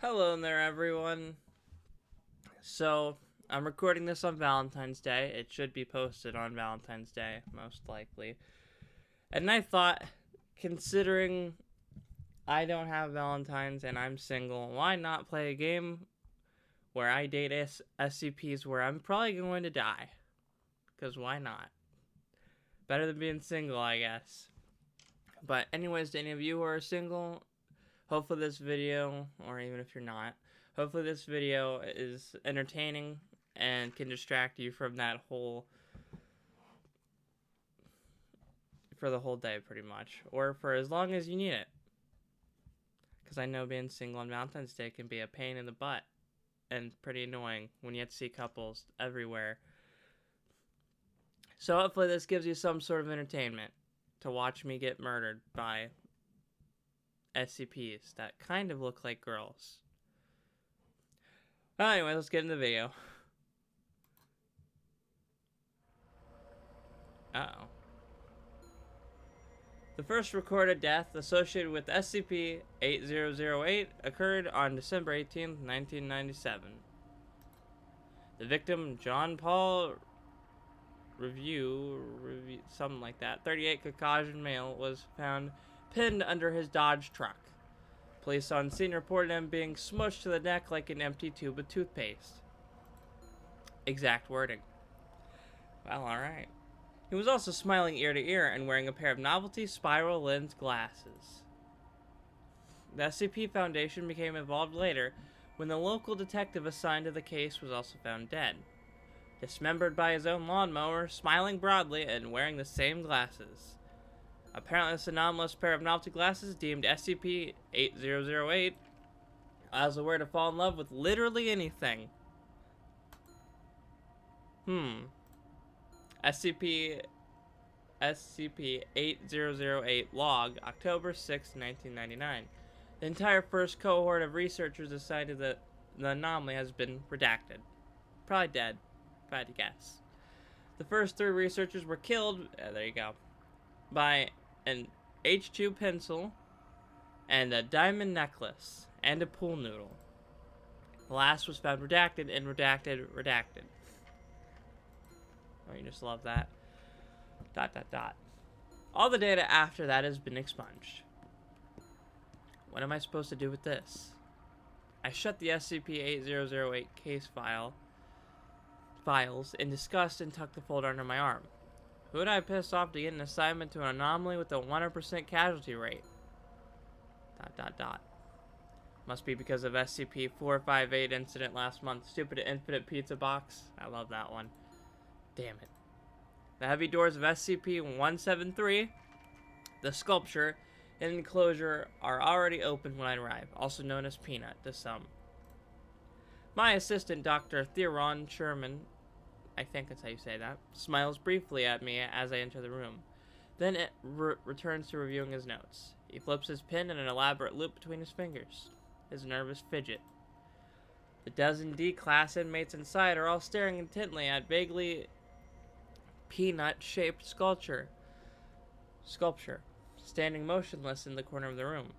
Hello there, everyone. So, I'm recording this on Valentine's Day. It should be posted on Valentine's Day, most likely. And I thought, considering I don't have Valentine's and I'm single, why not play a game where I date SCPs where I'm probably going to die? Because why not? Better than being single, I guess. But anyways, to any of you who are single, hopefully this video, or even if you're not, hopefully this video is entertaining and can distract you from that for the whole day pretty much, or for as long as you need it. Because I know being single on Valentine's Day can be a pain in the butt and pretty annoying when you have to see couples everywhere. So hopefully this gives you some sort of entertainment to watch me get murdered by SCPs that kind of look like girls. Well, anyway, let's get into the video. Uh-oh. The first recorded death associated with SCP-8008 occurred on December 18th, 1997. The victim, John Paul Review, something like that, 38 Caucasian male, was found pinned under his Dodge truck. Police on scene reported him being smushed to the neck like an empty tube of toothpaste. Exact wording. Well, alright. He was also smiling ear to ear and wearing a pair of novelty spiral lens glasses. The SCP Foundation became involved later when the local detective assigned to the case was also found dead, dismembered by his own lawnmower, smiling broadly and wearing the same glasses. Apparently, this anomalous pair of novelty glasses deemed SCP-8008 as a way to fall in love with literally anything. SCP-8008 log, October 6, 1999. The entire first cohort of researchers assigned to the anomaly has been redacted. Probably dead, if I had to guess. The first 3 researchers were killed, there you go, by an H2 pencil and a diamond necklace and a pool noodle. The last was found redacted and redacted. Oh, you just love that. ... All the data after that has been expunged. What am I supposed to do with this? I shut the SCP-8008 case files in disgust and tucked the folder under my arm. Who would I piss off to get an assignment to an anomaly with a 100% casualty rate? ... Must be because of SCP-458 incident last month. Stupid infinite pizza box. I love that one. Damn it. The heavy doors of SCP-173, the sculpture, and enclosure are already open when I arrive, also known as Peanut to some. My assistant, Dr. Theron Sherman, I think that's how you say that, smiles briefly at me as I enter the room. Then it returns to reviewing his notes. He flips his pen in an elaborate loop between his fingers. His nervous fidget. The dozen D-class inmates inside are all staring intently at vaguely peanut-shaped sculpture, standing motionless in the corner of the room.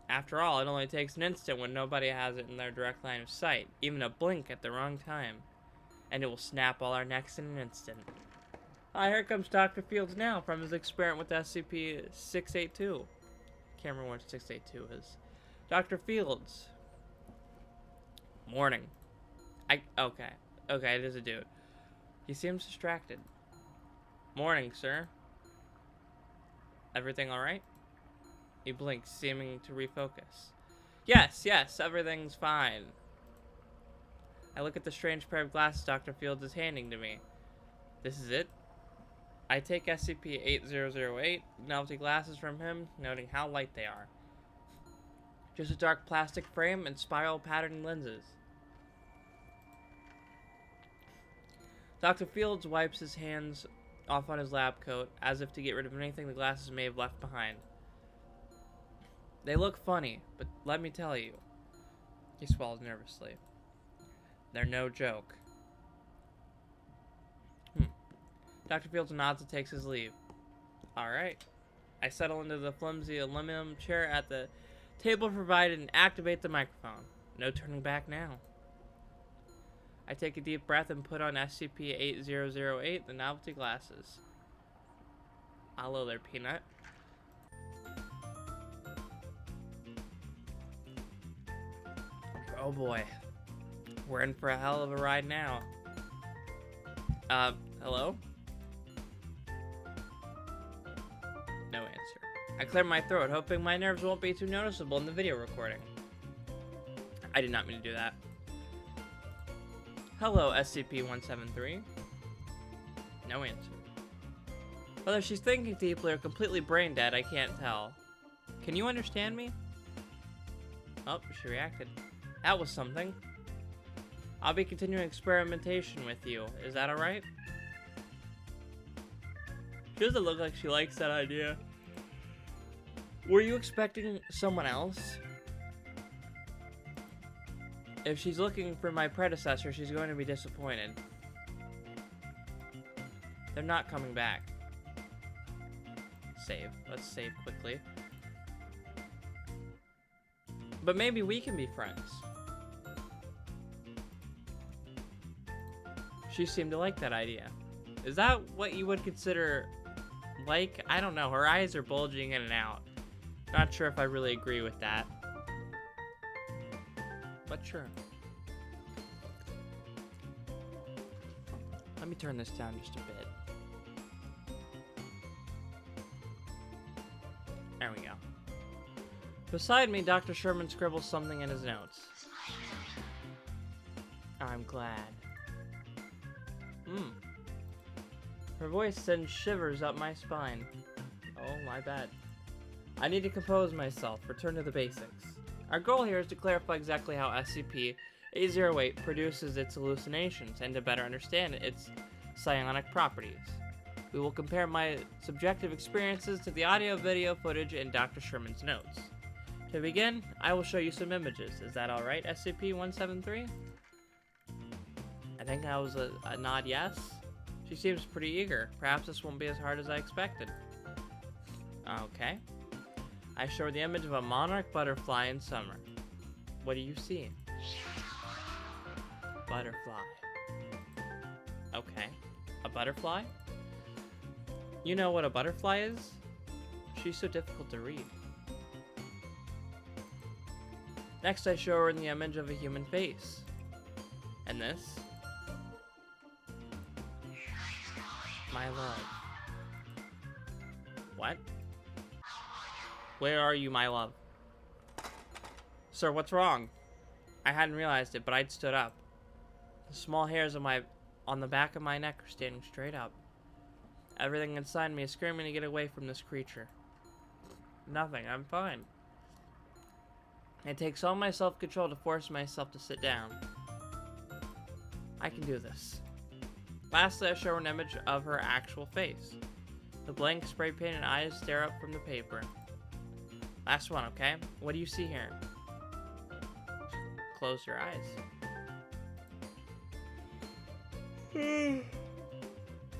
After all, it only takes an instant when nobody has it in their direct line of sight, even a blink at the wrong time, and it will snap all our necks in an instant. Ah, here comes Dr. Fields now from his experiment with SCP-682. Can't remember what 682 is. Dr. Fields. Morning. Okay, it is a dude. He seems distracted. Morning, sir. Everything alright? He blinks, seeming to refocus. Yes, everything's fine. I look at the strange pair of glasses Dr. Fields is handing to me. This is it? I take SCP-8008 novelty glasses from him, noting how light they are. Just a dark plastic frame and spiral patterned lenses. Dr. Fields wipes his hands off on his lab coat, as if to get rid of anything the glasses may have left behind. They look funny, but let me tell you. He swallows nervously. They're no joke. Dr. Fields nods and takes his leave. Alright. I settle into the flimsy aluminum chair at the table provided and activate the microphone. No turning back now. I take a deep breath and put on SCP-8008, the novelty glasses. Hello there, Peanut. Oh boy. We're in for a hell of a ride now. Hello? No answer. I clear my throat, hoping my nerves won't be too noticeable in the video recording. I did not mean to do that. Hello, SCP-173. No answer. Whether she's thinking deeply or completely brain dead, I can't tell. Can you understand me? Oh, she reacted. That was something. I'll be continuing experimentation with you. Is that alright? She doesn't look like she likes that idea. Were you expecting someone else? If she's looking for my predecessor, she's going to be disappointed. They're not coming back. Save. Let's save quickly. But maybe we can be friends. She seemed to like that idea. Is that what you would consider like? I don't know. Her eyes are bulging in and out. Not sure if I really agree with that. But sure. Let me turn this down just a bit. There we go. Beside me, Dr. Sherman scribbles something in his notes. I'm glad. Her voice sends shivers up my spine. Oh, my bad. I need to compose myself, return to the basics. Our goal here is to clarify exactly how SCP-808 produces its hallucinations and to better understand its psionic properties. We will compare my subjective experiences to the audio-video footage in Dr. Sherman's notes. To begin, I will show you some images. Is that alright, SCP-173? I think that was a nod yes. She seems pretty eager. Perhaps this won't be as hard as I expected. Okay. I show her the image of a monarch butterfly in summer. What do you see? Butterfly. Okay. A butterfly? You know what a butterfly is? She's so difficult to read. Next, I show her the image of a human face. And this? My love. What? Where are you, my love? Sir, what's wrong? I hadn't realized it, but I'd stood up. The small hairs on the back of my neck are standing straight up. Everything inside me is screaming to get away from this creature. Nothing, I'm fine. It takes all my self-control to force myself to sit down. I can do this. Lastly, I show her an image of her actual face. The blank spray-painted eyes stare up from the paper. Last one, okay? What do you see here? Close your eyes.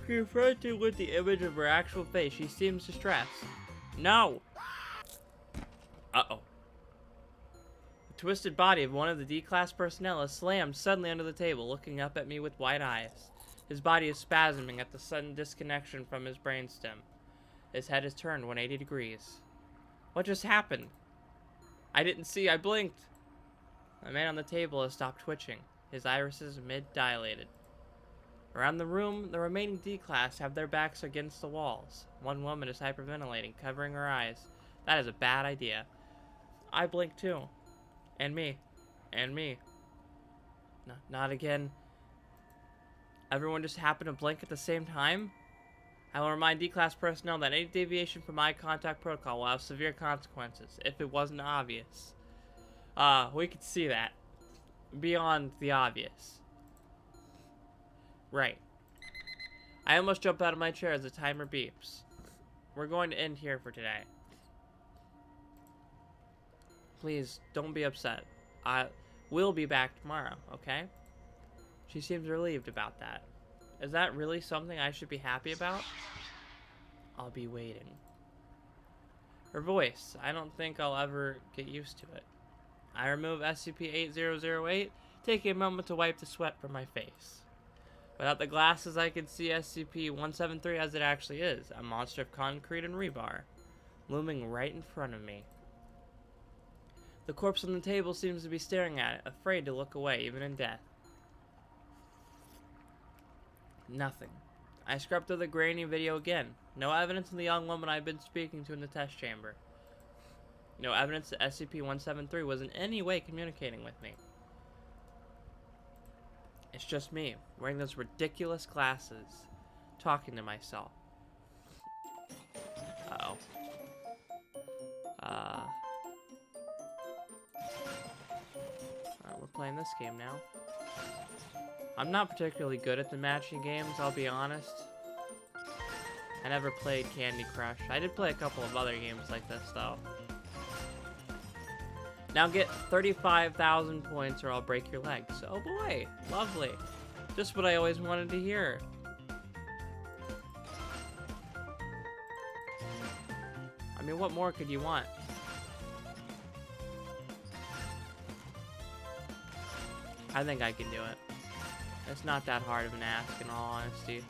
Confronted with the image of her actual face, she seems distressed. No! Uh-oh. The twisted body of one of the D-Class personnel is slammed suddenly under the table, looking up at me with wide eyes. His body is spasming at the sudden disconnection from his brainstem. His head is turned 180 degrees. What just happened? I didn't see, I blinked. The man on the table has stopped twitching, his irises mid-dilated. Around the room, the remaining D-Class have their backs against the walls. One woman is hyperventilating, covering her eyes. That is a bad idea. I blink too. And me. And me. No, not again. Everyone just happened to blink at the same time? I will remind D-Class personnel that any deviation from eye contact protocol will have severe consequences, if it wasn't obvious. We could see that. Beyond the obvious. Right. I almost jumped out of my chair as the timer beeps. We're going to end here for today. Please, don't be upset. I will be back tomorrow, okay? She seems relieved about that. Is that really something I should be happy about? I'll be waiting. Her voice. I don't think I'll ever get used to it. I remove SCP-8008, taking a moment to wipe the sweat from my face. Without the glasses, I can see SCP-173 as it actually is, a monster of concrete and rebar, looming right in front of me. The corpse on the table seems to be staring at it, afraid to look away, even in death. Nothing. I scrubbed through the grainy video again. No evidence of the young woman I'd been speaking to in the test chamber. No evidence that SCP-173 was in any way communicating with me. It's just me, wearing those ridiculous glasses, talking to myself. Uh-oh. We're playing this game now. I'm not particularly good at the matching games, I'll be honest. I never played Candy Crush. I did play a couple of other games like this, though. Now get 35,000 points or I'll break your legs. Oh boy, lovely. Just what I always wanted to hear. I mean, what more could you want? I think I can do it. It's not that hard of an ask, in all honesty.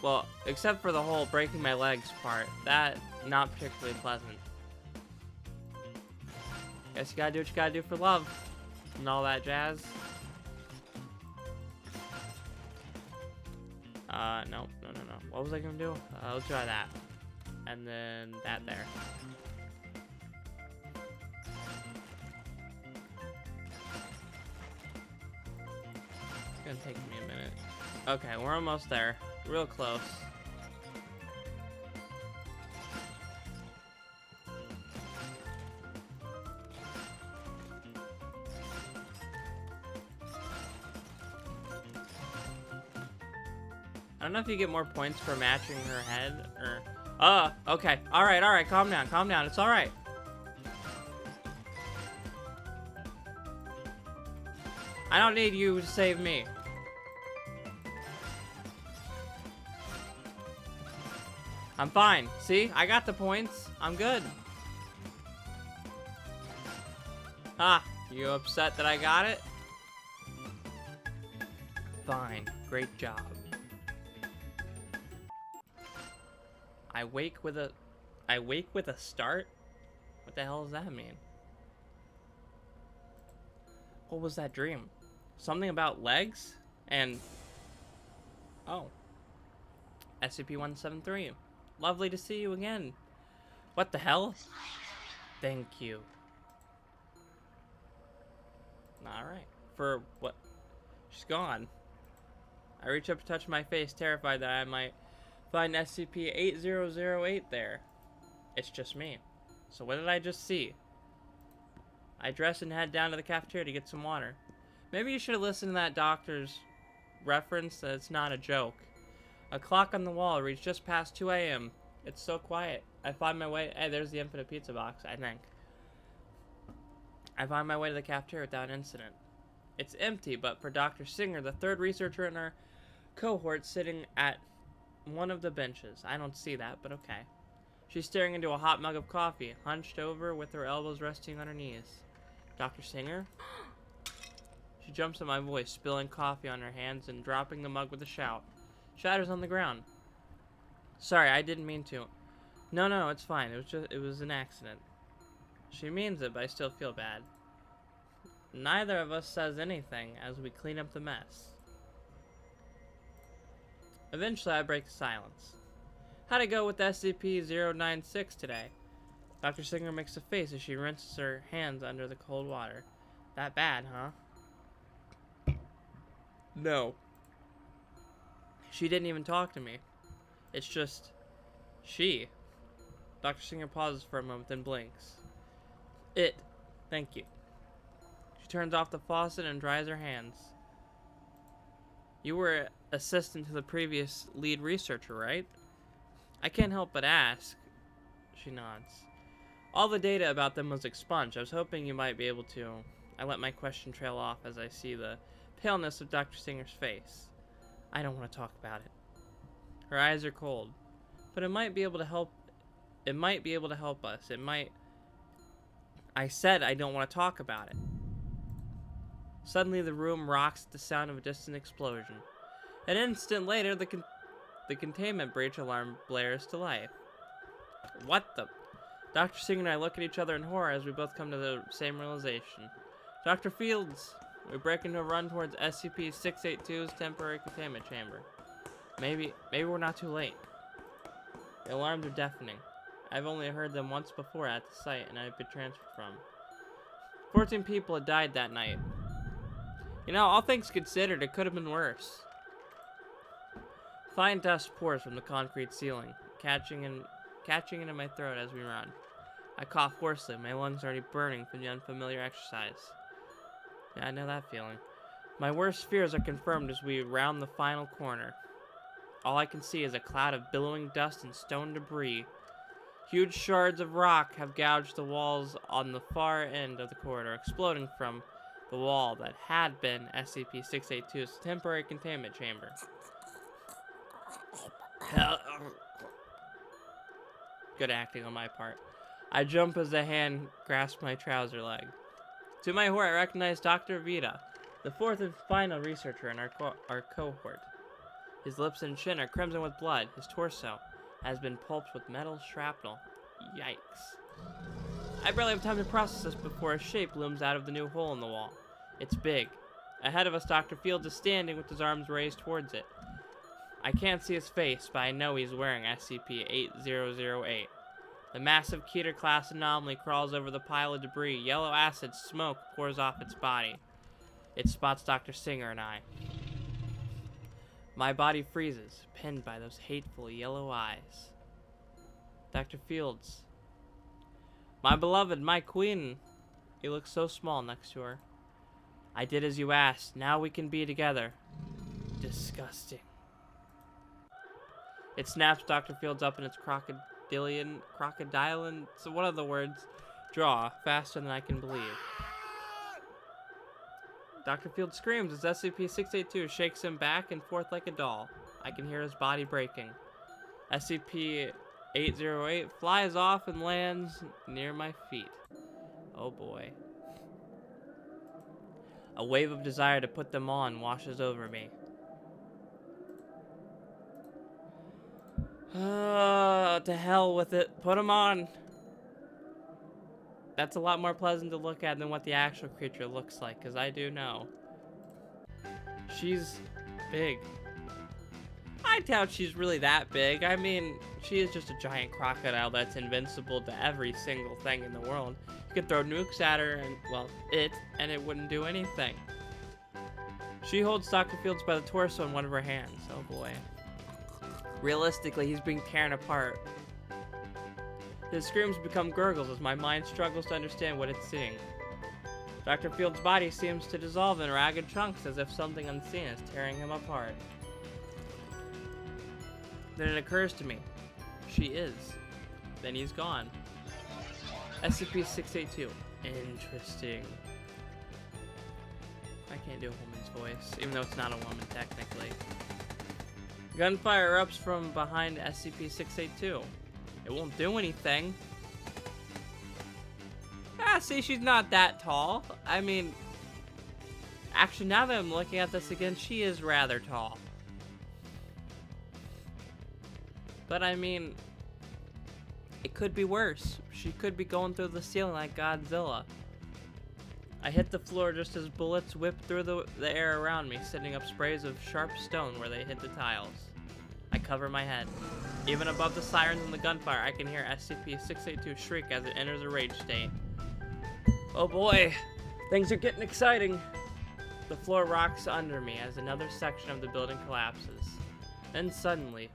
Well, except for the whole breaking my legs part. That, not particularly pleasant. Guess you gotta do what you gotta do for love. And all that jazz. No. What was I gonna do? Let's try that. And then that there. It's gonna take me a minute. Okay, we're almost there. Real close. I don't know if you get more points for matching her head or... okay. Alright, calm down. It's alright. I don't need you to save me. I'm fine. See? I got the points. I'm good. Ah, you upset that I got it? Fine. Great job. I wake with a start? What the hell does that mean? What was that dream? Something about legs? And... oh. SCP-173. Lovely to see you again. What the hell? Thank you. Alright. For what? She's gone. I reach up to touch my face, terrified that I might find SCP-8008 there. It's just me. So what did I just see? I dress and head down to the cafeteria to get some water. Maybe you should have listened to that doctor's reference that it's not a joke. A clock on the wall reads just past 2 a.m. It's so quiet. I find my way... hey, there's the infinite pizza box, I think. I find my way to the cafeteria without incident. It's empty, but for Dr. Singer, the third researcher in our cohort, sitting at one of the benches. I don't see that, but okay. She's staring into a hot mug of coffee, hunched over with her elbows resting on her knees. Dr. Singer? She jumps at my voice, spilling coffee on her hands and dropping the mug with a shout. Shatters on the ground. Sorry, I didn't mean to. No, it's fine. It was an accident. She means it, but I still feel bad. Neither of us says anything as we clean up the mess. Eventually, I break the silence. How'd it go with SCP-096 today? Dr. Singer makes a face as she rinses her hands under the cold water. That bad, huh? No. She didn't even talk to me. It's just... she. Dr. Singer pauses for a moment, then blinks. Thank you. She turns off the faucet and dries her hands. You were assistant to the previous lead researcher, right? I can't help but ask. She nods. All the data about them was expunged. I was hoping you might be able to... I let my question trail off as I see the paleness of Dr. Singer's face. I don't want to talk about it. Her eyes are cold. But it might be able to help... it might be able to help us. It might... I said I don't want to talk about it. Suddenly the room rocks at the sound of a distant explosion. An instant later, the containment breach alarm blares to life. What the? Dr. Singh and I look at each other in horror as we both come to the same realization. Dr. Fields! We break into a run towards SCP-682's temporary containment chamber. Maybe we're not too late. The alarms are deafening. I've only heard them once before at the site and I've been transferred from. 14 people had died that night. You know, all things considered, it could have been worse. Fine dust pours from the concrete ceiling, catching into my throat as we run. I cough hoarsely, my lungs already burning from the unfamiliar exercise. Yeah, I know that feeling. My worst fears are confirmed as we round the final corner. All I can see is a cloud of billowing dust and stone debris. Huge shards of rock have gouged the walls on the far end of the corridor, exploding from the wall that had been SCP-682's temporary containment chamber. Good acting on my part. I jump as a hand grasps my trouser leg. To my horror, I recognize Dr. Vita, the fourth and final researcher in our cohort. His lips and chin are crimson with blood. His torso has been pulped with metal shrapnel. Yikes. I barely have time to process this before a shape looms out of the new hole in the wall. It's big. Ahead of us, Dr. Fields is standing with his arms raised towards it. I can't see his face, but I know he's wearing SCP-8008. The massive Keter-class anomaly crawls over the pile of debris. Yellow acid smoke pours off its body. It spots Dr. Singer and I. My body freezes, pinned by those hateful yellow eyes. Dr. Fields. My beloved, my queen. He looks so small next to her. I did as you asked. Now we can be together. Disgusting. It snaps Dr. Fields up in its crocodilian, so one of the words, draw, faster than I can believe. Dr. Fields screams as SCP-682 shakes him back and forth like a doll. I can hear his body breaking. SCP-808 flies off and lands near my feet. Oh boy. A wave of desire to put them on washes over me. To hell with it. Put them on. That's a lot more pleasant to look at than what the actual creature looks like, because I do know. She's big. I doubt she's really that big. I mean, she is just a giant crocodile that's invincible to every single thing in the world. You could throw nukes at her and, well, and it wouldn't do anything. She holds Dr. Fields by the torso in one of her hands. Oh boy. Realistically, he's being torn apart. His screams become gurgles as my mind struggles to understand what it's seeing. Dr. Fields' body seems to dissolve in ragged chunks as if something unseen is tearing him apart. Then it occurs to me. She is. Then he's gone. SCP-682. Interesting. I can't do a woman's voice, even though it's not a woman technically. Gunfire erupts from behind SCP-682. It won't do anything. Ah, see, she's not that tall. I mean, actually, now that I'm looking at this again, she is rather tall. But I mean, it could be worse. She could be going through the ceiling like Godzilla. I hit the floor just as bullets whip through the air around me, sending up sprays of sharp stone where they hit the tiles. I cover my head. Even above the sirens and the gunfire, I can hear SCP-682 shriek as it enters a rage state. Oh boy, things are getting exciting. The floor rocks under me as another section of the building collapses. Then suddenly,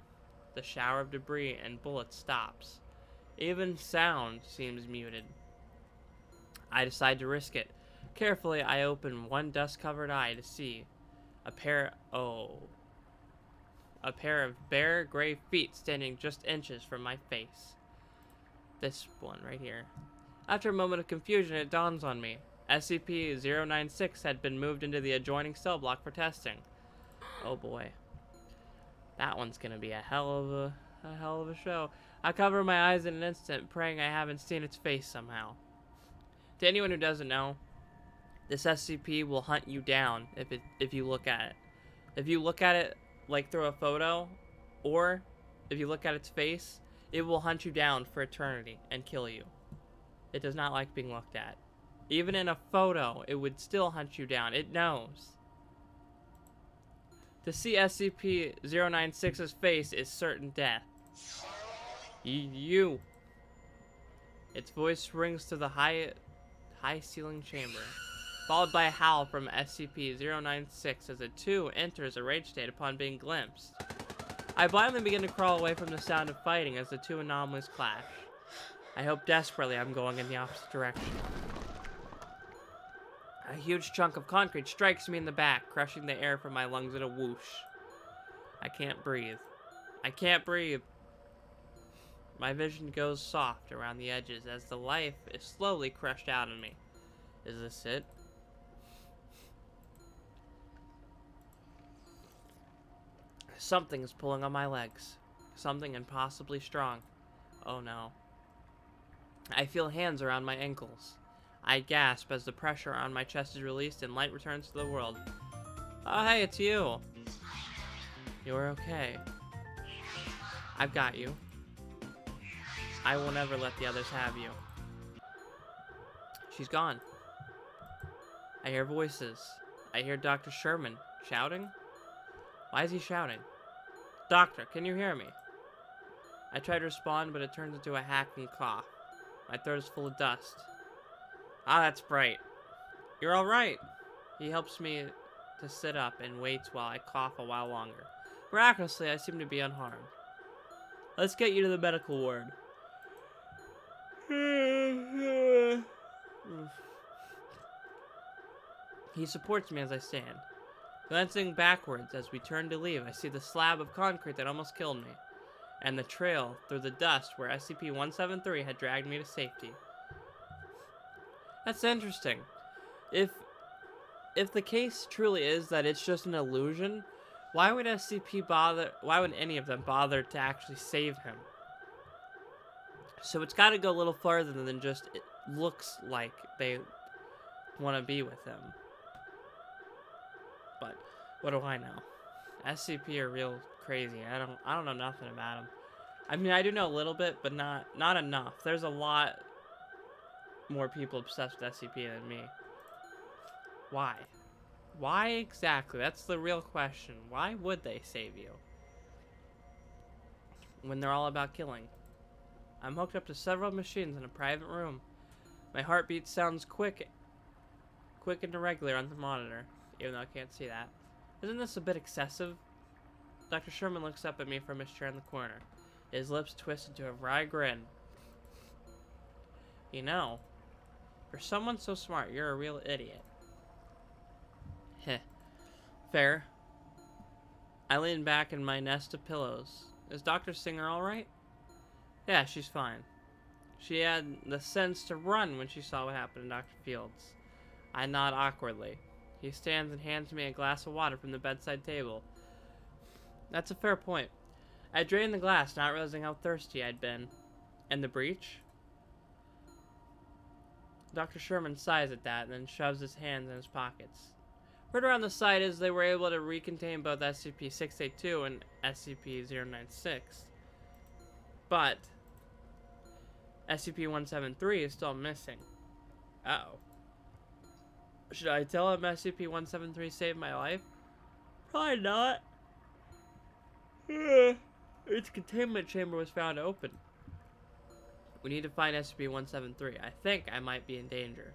the shower of debris and bullets stops. Even sound seems muted. I decide to risk it. Carefully, I open one dust-covered eye to see a pair of bare gray feet standing just inches from my face. This one right here. After a moment of confusion, it dawns on me. SCP-096 had been moved into the adjoining cell block for testing. Oh boy. That one's gonna be a hell of a show. I cover my eyes in an instant, praying I haven't seen its face somehow. To anyone who doesn't know, this SCP will hunt you down if you look at it. If you look at it like through a photo, or if you look at its face, it will hunt you down for eternity and kill you. It does not like being looked at. Even in a photo, it would still hunt you down. It knows. To see SCP-096's face is certain death. You. Its voice rings through the high ceiling chamber, followed by a howl from SCP-096 as it too enters a rage state upon being glimpsed. I blindly begin to crawl away from the sound of fighting as the two anomalies clash. I hope desperately I'm going in the opposite direction. A huge chunk of concrete strikes me in the back, crushing the air from my lungs in a whoosh. I can't breathe. I can't breathe. My vision goes soft around the edges as the life is slowly crushed out of me. Is this it? Something is pulling on my legs. Something impossibly strong. Oh no. I feel hands around my ankles. I gasp as the pressure on my chest is released and light returns to the world. Oh hey, it's you. You're okay. I've got you. I will never let the others have you. She's gone. I hear voices. I hear Dr. Sherman shouting. Why is he shouting? Doctor, can you hear me? I try to respond, but it turns into a hacking cough. My throat is full of dust. Ah, that's bright. You're all right. He helps me to sit up and waits while I cough a while longer. Miraculously, I seem to be unharmed. Let's get you to the medical ward. He supports me as I stand. Glancing backwards as we turn to leave, I see the slab of concrete that almost killed me, and the trail through the dust where SCP-173 had dragged me to safety. That's interesting. If the case truly is that it's just an illusion, why would any of them bother to actually save him? So it's got to go a little further than just it looks like they want to be with him. But what do I know? SCP are real crazy. I don't know nothing about them. I mean, I do know a little bit, but not enough. There's a lot more people obsessed with SCP than me. Why? Why exactly? That's the real question. Why would they save you when they're all about killing? I'm hooked up to several machines in a private room. My heartbeat sounds quick and irregular on the monitor, even though I can't see that. Isn't this a bit excessive? Dr. Sherman looks up at me from his chair in the corner. His lips twist into a wry grin. You know, for someone so smart, you're a real idiot. Heh. Fair. I lean back in my nest of pillows. Is Dr. Singer alright? Yeah, she's fine. She had the sense to run when she saw what happened to Dr. Fields. I nod awkwardly. He stands and hands me a glass of water from the bedside table. That's a fair point. I drained the glass, not realizing how thirsty I'd been. And the breach? Dr. Sherman sighs at that and then shoves his hands in his pockets. Word around the site is they were able to recontain both SCP-682 and SCP-096. But SCP-173 is still missing. Uh-oh. Should I tell him SCP-173 saved my life? Probably not. Its containment chamber was found open. We need to find SCP-173. I think I might be in danger.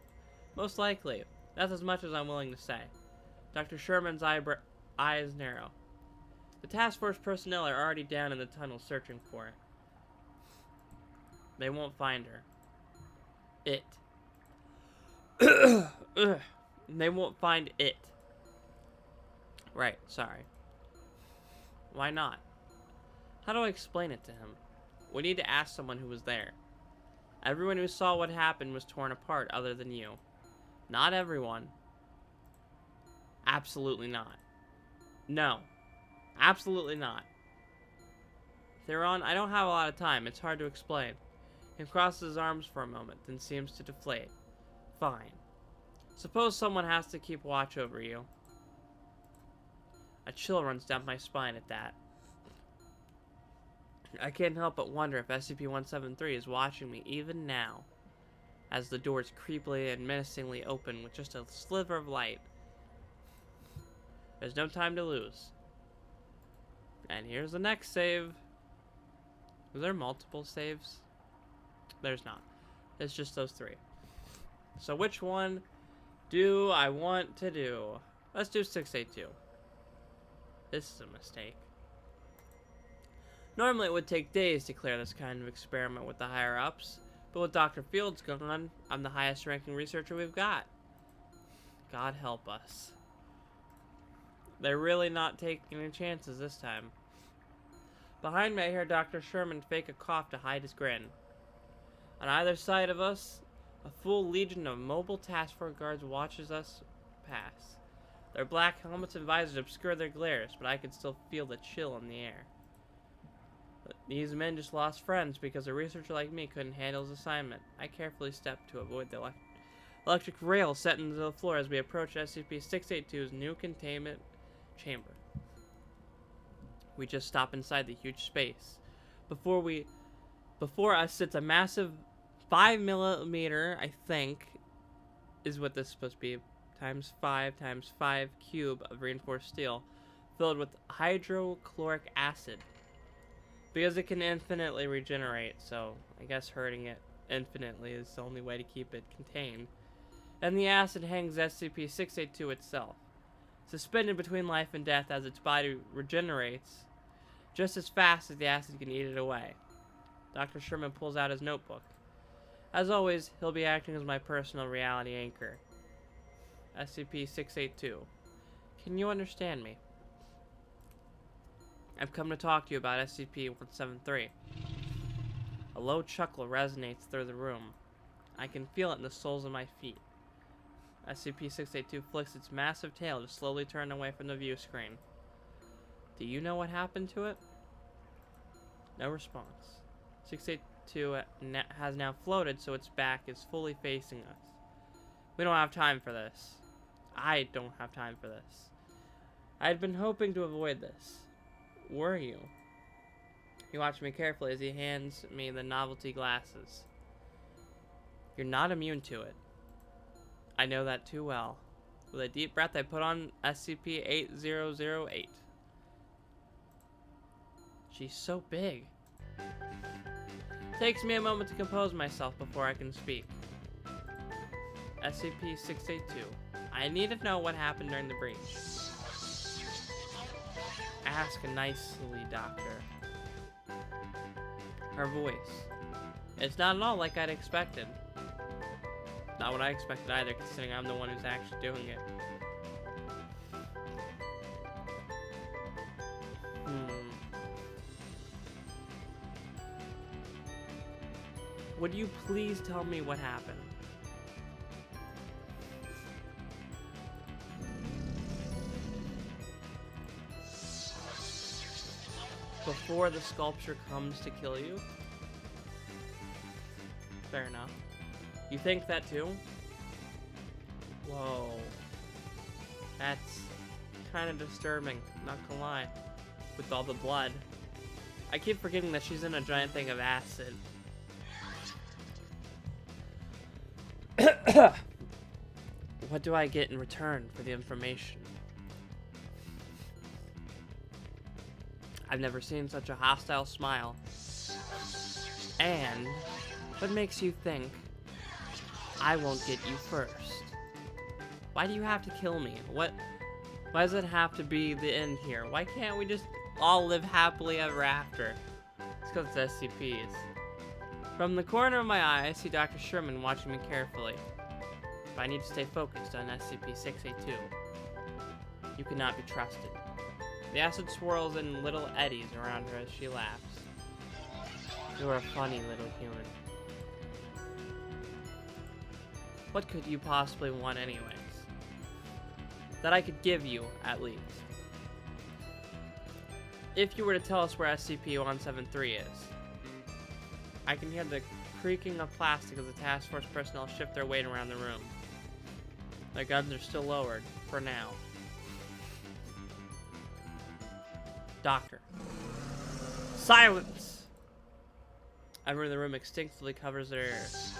Most likely. That's as much as I'm willing to say. Dr. Sherman's eyes narrow. The task force personnel are already down in the tunnel searching for it. They won't find her. It. They won't find it. Right, sorry. Why not? How do I explain it to him? We need to ask someone who was there. Everyone who saw what happened was torn apart other than you. Not everyone. Absolutely not. No. Absolutely not. Theron, I don't have a lot of time. It's hard to explain. He crosses his arms for a moment, then seems to deflate. Fine. Suppose someone has to keep watch over you. A chill runs down my spine at that. I can't help but wonder if SCP-173 is watching me even now, as the doors creepily and menacingly open with just a sliver of light. There's no time to lose. And here's the next save. Are there multiple saves? There's not. It's just those three. So which one do I want to do? Let's do 682. This is a mistake. Normally it would take days to clear this kind of experiment with the higher-ups, but with Dr. Fields gone, I'm the highest-ranking researcher we've got. God help us. They're really not taking any chances this time. Behind me, I hear Dr. Sherman fake a cough to hide his grin. On either side of us, a full legion of mobile task force guards watches us pass. Their black helmets and visors obscure their glares, but I can still feel the chill in the air. These men just lost friends because a researcher like me couldn't handle his assignment. I carefully stepped to avoid the electric rail set into the floor as we approach SCP-682's new containment chamber. We just stop inside the huge space. Before us sits a massive 5mm, I think, is what this is supposed to be, times 5 cube of reinforced steel, filled with hydrochloric acid. Because it can infinitely regenerate, so I guess hurting it infinitely is the only way to keep it contained. And the acid hangs SCP-682 itself, suspended between life and death as its body regenerates just as fast as the acid can eat it away. Dr. Sherman pulls out his notebook. As always, he'll be acting as my personal reality anchor. SCP-682. Can you understand me? I've come to talk to you about SCP-173. A low chuckle resonates through the room. I can feel it in the soles of my feet. SCP-682 flicks its massive tail to slowly turn away from the view screen. Do you know what happened to it? No response. 682 has now floated, so its back is fully facing us. We don't have time for this. I don't have time for this. I had been hoping to avoid this. Were you? He watched me carefully as he hands me the novelty glasses. You're not immune to it. I know that too well. With a deep breath, I put on SCP-8008. She's so big. Takes me a moment to compose myself before I can speak. SCP-682. I need to know what happened during the breach. Ask nicely, Doctor. Her voice. It's not at all like I'd expected. Not what I expected either, considering I'm the one who's actually doing it. Would you please tell me what happened? Before the sculpture comes to kill you? Fair enough. You think that too? Whoa. That's kind of disturbing, not gonna lie. With all the blood. I keep forgetting that she's in a giant thing of acid. What do I get in return for the information? I've never seen such a hostile smile. And what makes you think I won't get you first? Why do you have to kill me? Why does it have to be the end here? Why can't we just all live happily ever after? It's because it's SCPs. From the corner of my eye, I see Dr. Sherman watching me carefully. But I need to stay focused on SCP-682. You cannot be trusted. The acid swirls in little eddies around her as she laughs. You're a funny little human. What could you possibly want anyways? That I could give you, at least. If you were to tell us where SCP-173 is. I can hear the creaking of plastic as the task force personnel shift their weight around the room. Their guns are still lowered, for now. Doctor. Silence! Everyone in the room instinctively covers their ears.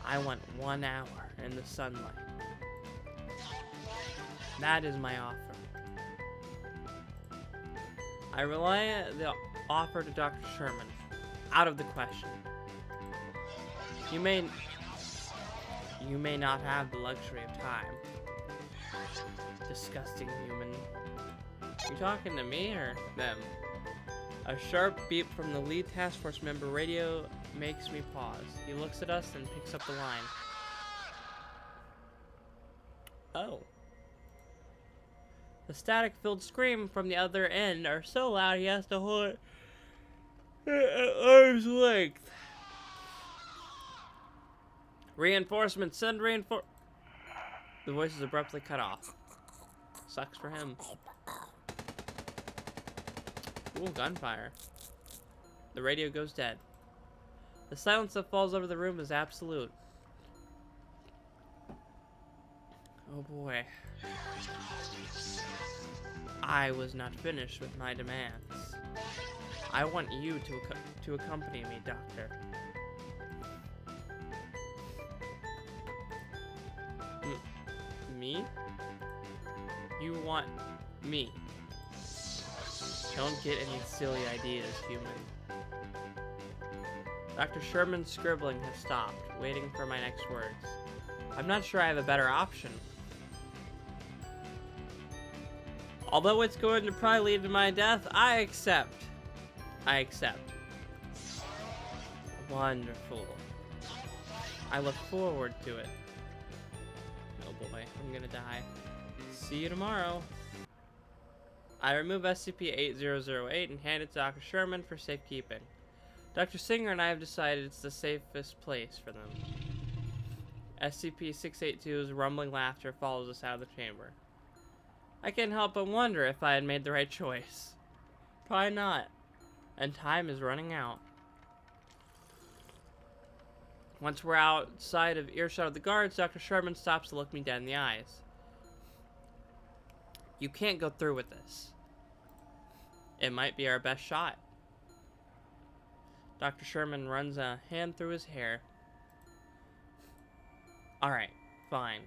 I want 1 hour in the sunlight. That is my offer. I relay the offer to Dr. Sherman. Out of the question. You may not have the luxury of time. Disgusting human. You talking to me or them? A sharp beep from the lead task force member radio makes me pause. He looks at us and picks up the line. Oh. The static-filled scream from the other end are so loud he has to hold it at arm's length. Reinforcements, send reinforcements. The voice is abruptly cut off. Sucks for him. Ooh, gunfire. The radio goes dead. The silence that falls over the room is absolute. Oh boy. I was not finished with my demands. I want you to accompany me, Doctor. Me? You want me? Don't get any silly ideas, human. Dr. Sherman's scribbling has stopped, waiting for my next words. I'm not sure I have a better option. Although it's going to probably lead to my death, I accept. I accept. Wonderful. I look forward to it. Oh boy, I'm gonna die. See you tomorrow. I remove SCP-8008 and hand it to Dr. Sherman for safekeeping. Dr. Singer and I have decided it's the safest place for them. SCP-682's rumbling laughter follows us out of the chamber. I can't help but wonder if I had made the right choice. Probably not. And time is running out. Once we're outside of earshot of the guards, Dr. Sherman stops to look me dead in the eyes. You can't go through with this. It might be our best shot. Dr. Sherman runs a hand through his hair. Alright, fine.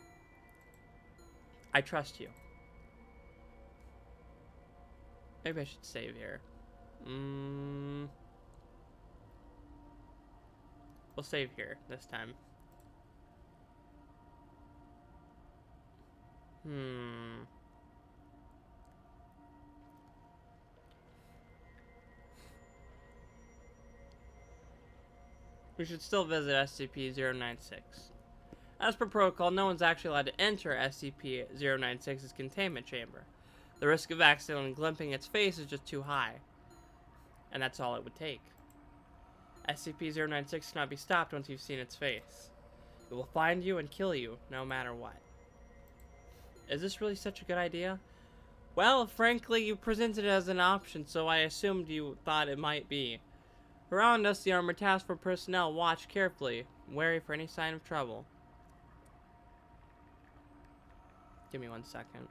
I trust you. Maybe I should save here. We'll save here this time. We should still visit SCP-096. As per protocol, no one's actually allowed to enter SCP-096's containment chamber. The risk of accidentally glimpsing its face is just too high. And that's all it would take. SCP-096 cannot be stopped once you've seen its face. It will find you and kill you, no matter what. Is this really such a good idea? Well, frankly, you presented it as an option, so I assumed you thought it might be. Around us, the armored task force personnel watch carefully, wary for any sign of trouble. Give me 1 second.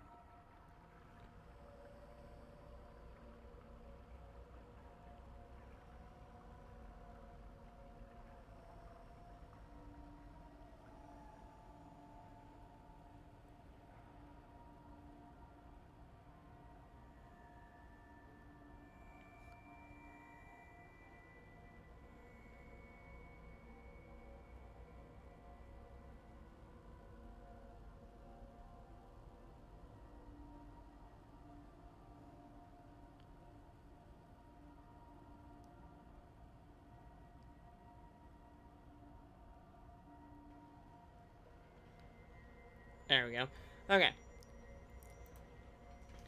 There we go. Okay.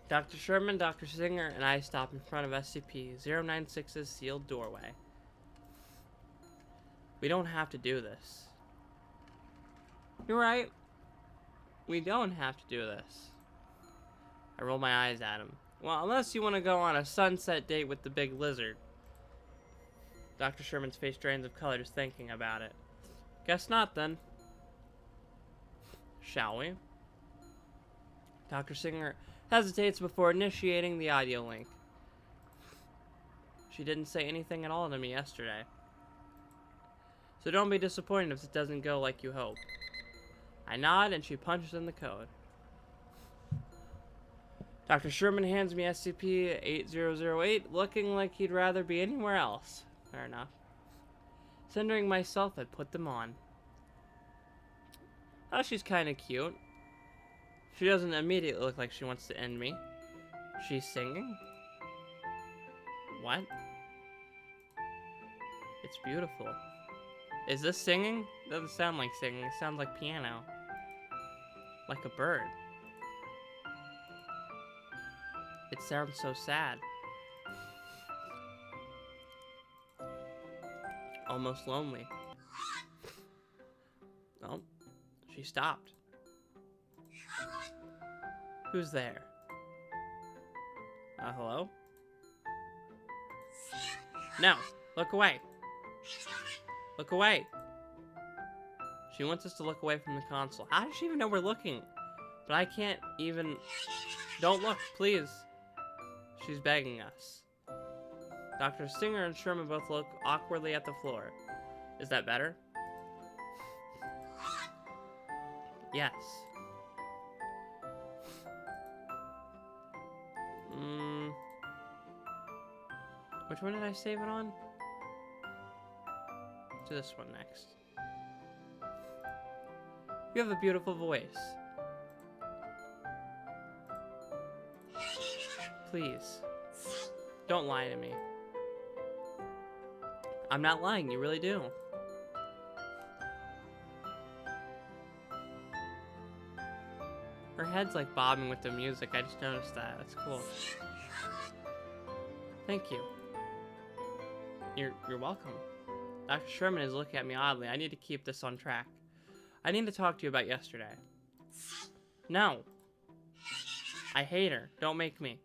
Dr. Sherman, Dr. Singer, and I stop in front of SCP-096's sealed doorway. We don't have to do this. You're right. We don't have to do this. I roll my eyes at him. Well, unless you want to go on a sunset date with the big lizard. Dr. Sherman's face drains of color just thinking about it. Guess not, then. Shall we? Dr. Singer hesitates before initiating the audio link. She didn't say anything at all to me yesterday. So don't be disappointed if it doesn't go like you hope. I nod and she punches in the code. Dr. Sherman hands me SCP-8008, looking like he'd rather be anywhere else. Fair enough. Centering myself, I put them on. Oh, she's kind of cute. She doesn't immediately look like she wants to end me. She's singing? What? It's beautiful. Is this singing? Doesn't sound like singing. It sounds like piano. Like a bird. It sounds so sad. Almost lonely. Oh, she stopped. Who's there? Hello? No, look away. Look away. She wants us to look away from the console. How does she even know we're looking? But I can't even... Don't look, please. She's begging us. Dr. Singer and Sherman both look awkwardly at the floor. Is that better? Yes. Which one did I save it on? To this one next. You have a beautiful voice. Please. Don't lie to me. I'm not lying, you really do. Her head's like bobbing with the music, I just noticed that. That's cool. Thank you. You're welcome. Dr. Sherman is looking at me oddly. I need to keep this on track. I need to talk to you about yesterday. No. I hate her. Don't make me.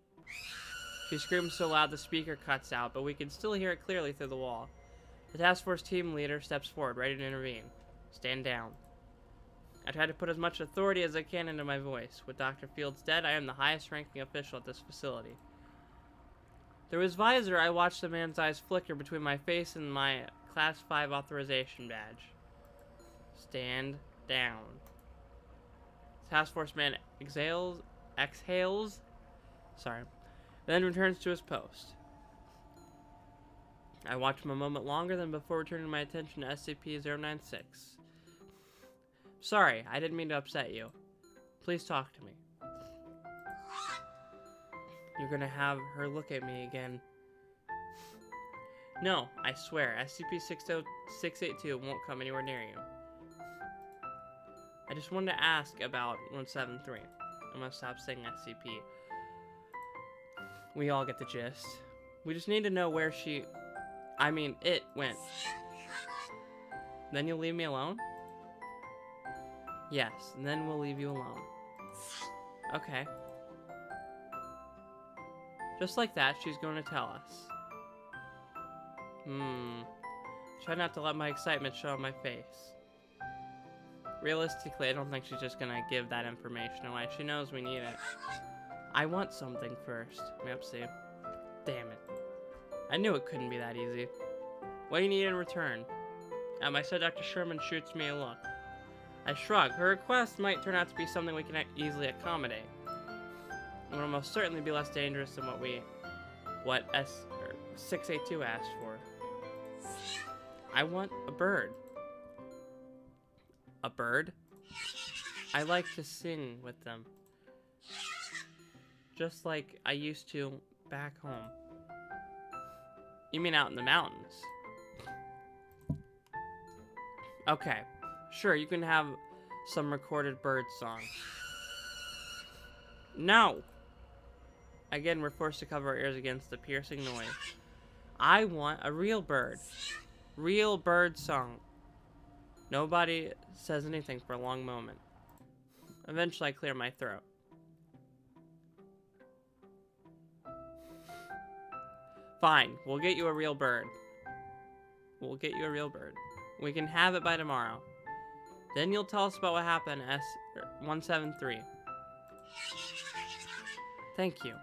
She screams so loud the speaker cuts out, but we can still hear it clearly through the wall. The task force team leader steps forward, ready to intervene. Stand down. I try to put as much authority as I can into my voice. With Dr. Fields dead, I am the highest ranking official at this facility. Through his visor, I watched the man's eyes flicker between my face and my Class 5 authorization badge. Stand down. Task force man exhales, then returns to his post. I watch him a moment longer than before returning my attention to SCP-096. Sorry, I didn't mean to upset you. Please talk to me. You're gonna have her look at me again. No, I swear, SCP-682 won't come anywhere near you. I just wanted to ask about 173. I'm gonna stop saying SCP. We all get the gist. We just need to know where it went. Then you'll leave me alone? Yes, and then we'll leave you alone. Okay. Just like that, she's going to tell us. Try not to let my excitement show on my face. Realistically, I don't think she's just gonna give that information away. She knows we need it. I want something first. Yep, see. Damn it. I knew it couldn't be that easy. What do you need in return? I said Dr. Sherman shoots me a look. I shrug. Her request might turn out to be something we can easily accommodate. It will most certainly be less dangerous than what 682 asked for. I want a bird. A bird? I like to sing with them. Just like I used to back home. You mean out in the mountains? Okay. Sure, you can have some recorded bird song. No! Again, we're forced to cover our ears against the piercing noise. I want a real bird. Real bird song. Nobody says anything for a long moment. Eventually, I clear my throat. Fine, we'll get you a real bird. We'll get you a real bird. We can have it by tomorrow. Then you'll tell us about what happened at S173. Thank you.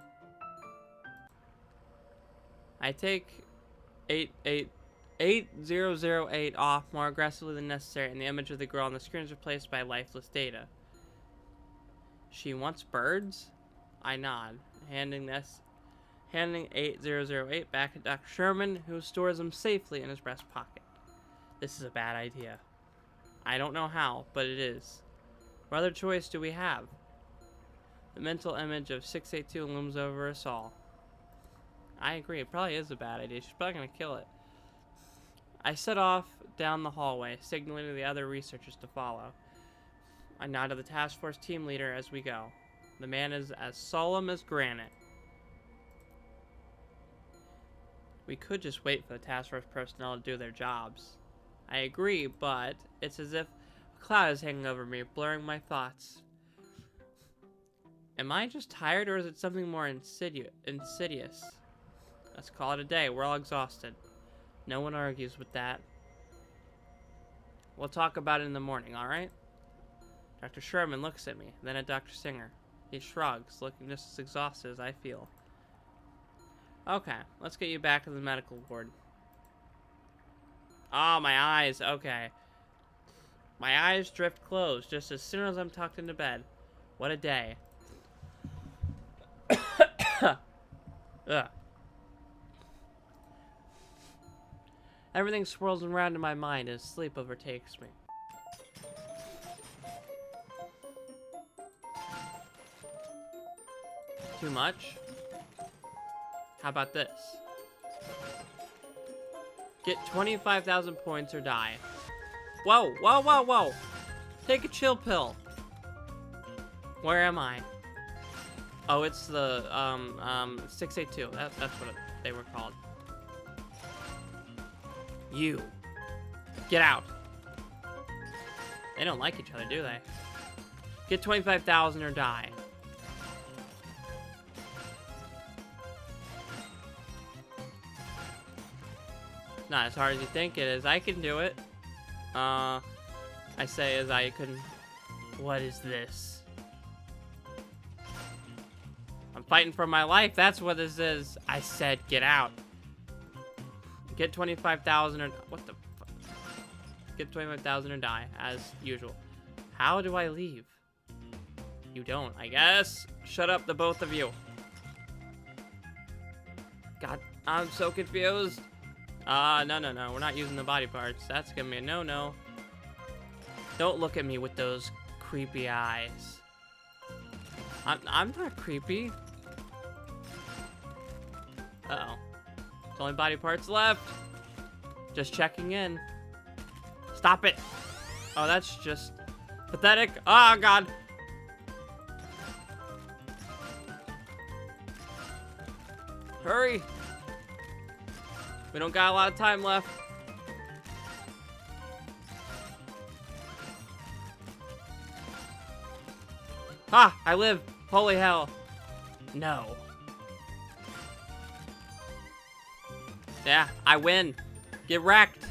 I take 8008 off more aggressively than necessary, and the image of the girl on the screen is replaced by lifeless data. She wants birds? I nod, handing 8008 back to Dr. Sherman, who stores them safely in his breast pocket. This is a bad idea. I don't know how, but it is. What other choice do we have? The mental image of 682 looms over us all. I agree, it probably is a bad idea. She's probably going to kill it. I set off down the hallway, signaling to the other researchers to follow. I nod to the task force team leader as we go. The man is as solemn as granite. We could just wait for the task force personnel to do their jobs. I agree, but it's as if a cloud is hanging over me, blurring my thoughts. Am I just tired, or is it something more insidious? Let's call it a day. We're all exhausted. No one argues with that. We'll talk about it in the morning, alright? Dr. Sherman looks at me, then at Dr. Singer. He shrugs, looking just as exhausted as I feel. Okay, let's get you back to the medical ward. Oh, my eyes. Okay. My eyes drift closed just as soon as I'm tucked into bed. What a day. Ugh. Everything swirls around in my mind as sleep overtakes me. Too much? How about this? Get 25,000 points or die. Whoa, whoa, whoa, whoa! Take a chill pill. Where am I? Oh, it's the, 682. That's what they were called. You. Get out. They don't like each other, do they? Get 25,000 or die. Not as hard as you think it is. I can do it. I say as I couldn't. What is this? I'm fighting for my life. That's what this is. I said get out. Get 25,000 or what the fuck? Get 25,000 or die as usual. How do I leave? You don't, I guess. Shut up, the both of you. God, I'm so confused. No. We're not using the body parts. That's gonna be a no-no. Don't look at me with those creepy eyes. I'm not creepy. Uh-oh. There's only body parts left. Just checking in. Stop it. Oh, that's just pathetic. Oh, God. Hurry. We don't got a lot of time left. Ah, I live. Holy hell. No. Yeah, I win. Get wrecked.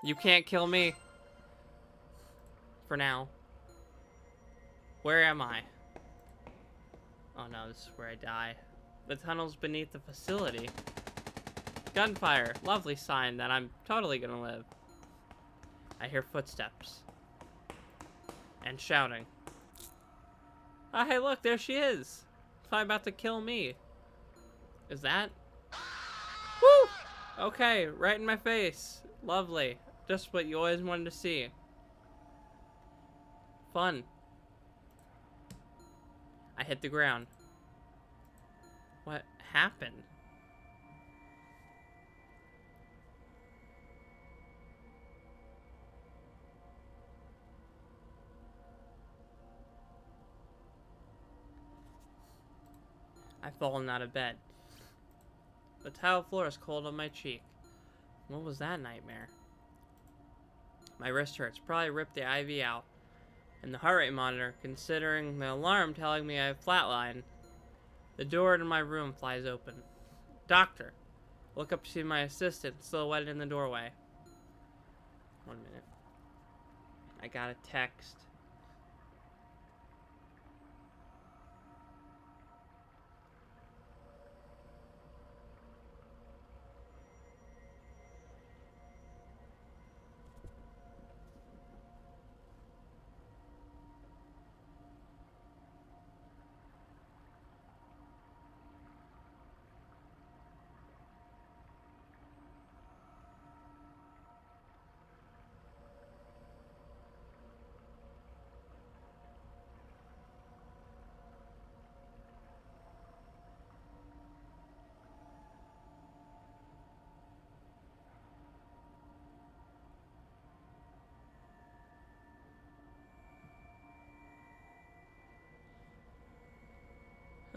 You can't kill me. For now. Where am I? Oh no, this is where I die. The tunnel's beneath the facility. Gunfire. Lovely sign that I'm totally gonna live. I hear footsteps. And shouting. Oh, hey, look, there she is. Probably about to kill me. Is that? Woo! Okay, right in my face. Lovely. Just what you always wanted to see. Fun. I hit the ground. What happened? I've fallen out of bed. The tile floor is cold on my cheek. What was that nightmare? My wrist hurts. Probably ripped the IV out. And the heart rate monitor, considering the alarm telling me I have flatline. The door to my room flies open. Doctor, Look up to see my assistant silhouetted in the doorway. 1 minute. I got a text.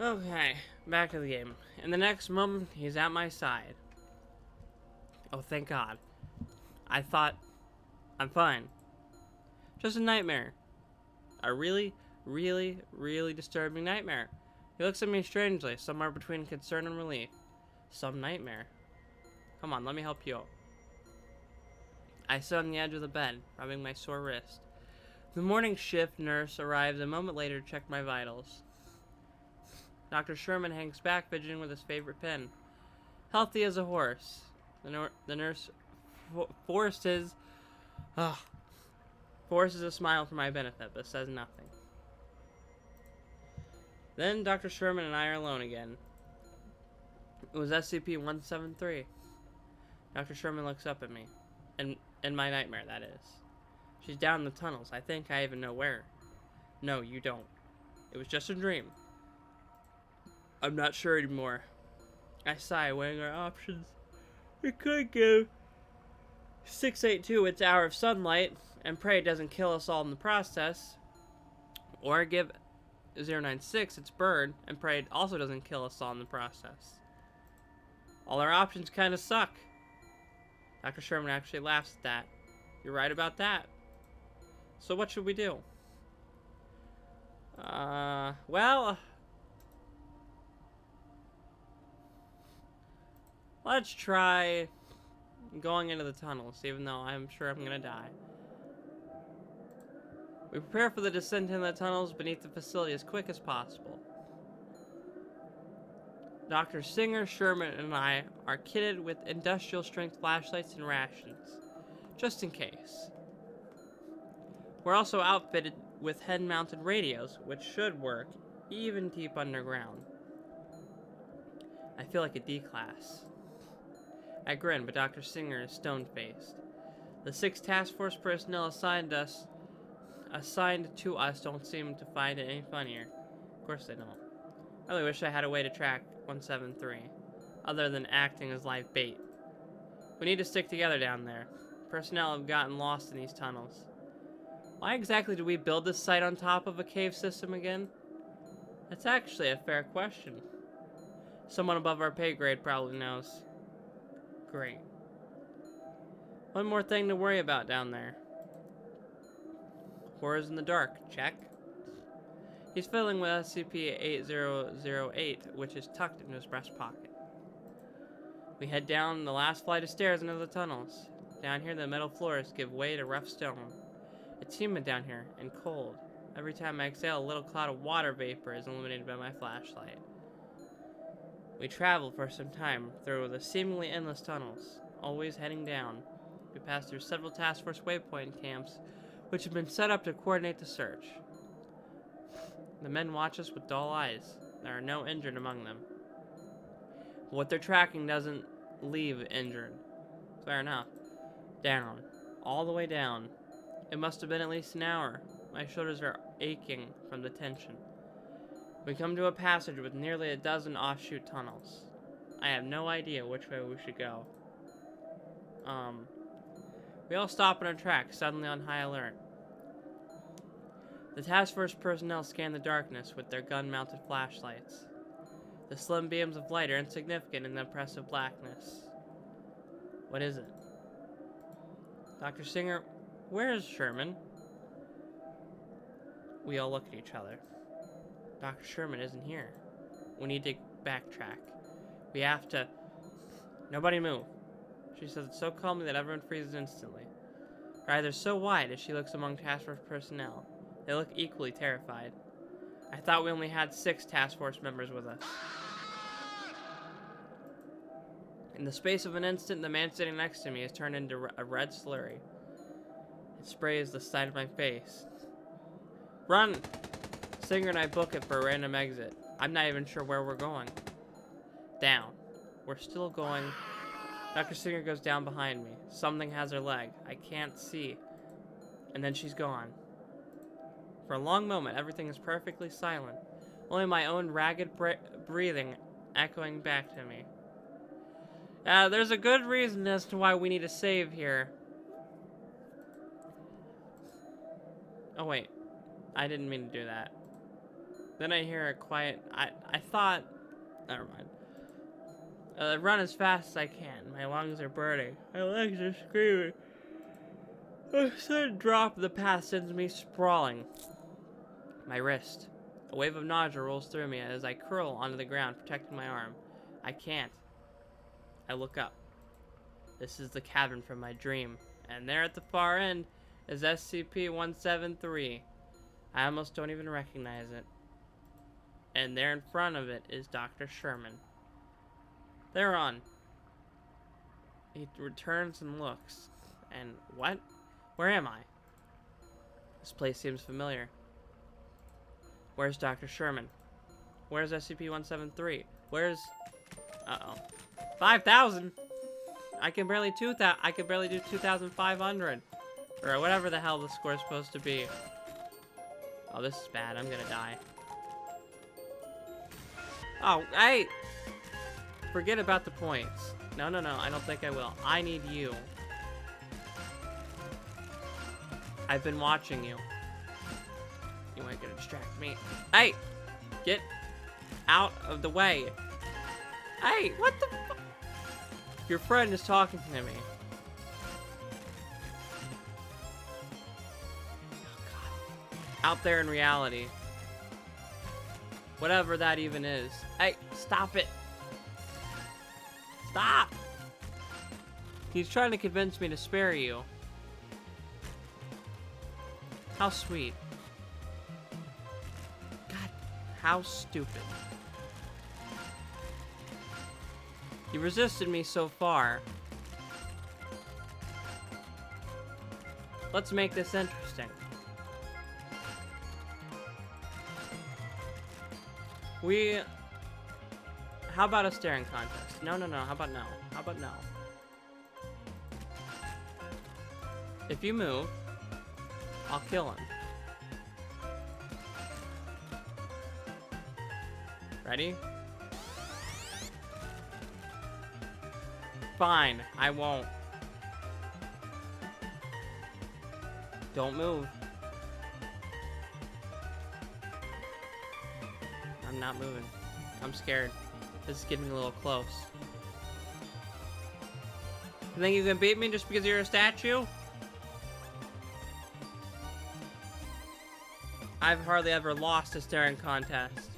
Okay, back to the game. In the next moment, he's at my side. Oh, thank God. I thought, I'm fine. Just a nightmare. A really, really, really disturbing nightmare. He looks at me strangely, somewhere between concern and relief. Some nightmare. Come on, let me help you out. I sit on the edge of the bed, rubbing my sore wrist. The morning shift nurse arrives a moment later to check my vitals. Dr. Sherman hangs back, fidgeting with his favorite pen. Healthy as a horse. The nurse forces a smile for my benefit, but says nothing. Then Dr. Sherman and I are alone again. It was SCP-173. Dr. Sherman looks up at me. In my nightmare, that is. She's down in the tunnels. I think I even know where. No, you don't. It was just a dream. I'm not sure anymore. I sigh, weighing our options. We could go 682 its hour of sunlight, and pray it doesn't kill us all in the process. Or give 096 its bird, and pray it also doesn't kill us all in the process. All our options kind of suck. Dr. Sherman actually laughs at that. You're right about that. So what should we do? Well, let's try going into the tunnels, even though I'm sure I'm gonna die. We prepare for the descent into the tunnels beneath the facility as quick as possible. Dr. Singer, Sherman, and I are kitted with industrial-strength flashlights and rations, just in case. We're also outfitted with head-mounted radios, which should work even deep underground. I feel like a D-class. I grin, but Dr. Singer is stone-faced. The 6 task force personnel assigned to us don't seem to find it any funnier. Of course they don't. I really wish I had a way to track 173, other than acting as live bait. We need to stick together down there. Personnel have gotten lost in these tunnels. Why exactly did we build this site on top of a cave system again? That's actually a fair question. Someone above our pay grade probably knows. Great. One more thing to worry about down there. Horrors in the dark, check. He's fiddling with SCP-8008, which is tucked into his breast pocket. We head down the last flight of stairs into the tunnels. Down here, the metal floors give way to rough stone. It's humid down here, and cold. Every time I exhale, a little cloud of water vapor is illuminated by my flashlight. We travel for some time through the seemingly endless tunnels, always heading down. We pass through several task force waypoint camps, which have been set up to coordinate the search. The men watch us with dull eyes. There are no injured among them. But what they're tracking doesn't leave injured. Fair enough. Down. All the way down. It must have been at least an hour. My shoulders are aching from the tension. We come to a passage with nearly a dozen offshoot tunnels. I have no idea which way we should go. We all stop in our tracks, suddenly on high alert. The task force personnel scan the darkness with their gun-mounted flashlights. The slim beams of light are insignificant in the oppressive blackness. What is it? Dr. Singer, where is Sherman? We all look at each other. Dr. Sherman isn't here. We need to backtrack. We have to... Nobody move. She says it so calmly that everyone freezes instantly. Her eyes are so wide as she looks among task force personnel. They look equally terrified. I thought we only had 6 task force members with us. In the space of an instant, the man sitting next to me has turned into a red slurry. It sprays the side of my face. Run! Singer and I book it for a random exit. I'm not even sure where we're going. Down. We're still going. Dr. Singer goes down behind me. Something has her leg. I can't see. And then she's gone. For a long moment, everything is perfectly silent. Only my own ragged breathing echoing back to me. There's a good reason as to why we need to save here. Oh, wait. I didn't mean to do that. Then I hear a quiet... I thought... Never mind. Run as fast as I can. My lungs are burning. My legs are screaming. A sudden drop of the path sends me sprawling. My wrist. A wave of nausea rolls through me as I curl onto the ground, protecting my arm. I can't. I look up. This is the cabin from my dream. And there at the far end is SCP-173. I almost don't even recognize it. And there in front of it is Dr. Sherman. They're on. He returns and looks. And what? Where am I? This place seems familiar. Where's Dr. Sherman? Where's SCP-173? Where's... Uh-oh. 5,000? I can barely do 2,500. Or whatever the hell the score is supposed to be. Oh, this is bad. I'm gonna die. Oh, hey! Forget about the points. No, I don't think I will. I need you. I've been watching you. You ain't gonna distract me. Hey! Get out of the way. Hey, what the fuck? Your friend is talking to me. Oh, God. Out there in reality. Whatever that even is. Hey, stop it. Stop! He's trying to convince me to spare you. How sweet. God, how stupid. You resisted me so far. Let's make this interesting. How about a staring contest? No. How about no? How about no? If you move, I'll kill him. Ready? Fine, I won't. Don't move. I'm not moving. I'm scared. This is getting a little close. You think you can beat me just because you're a statue? I've hardly ever lost a staring contest.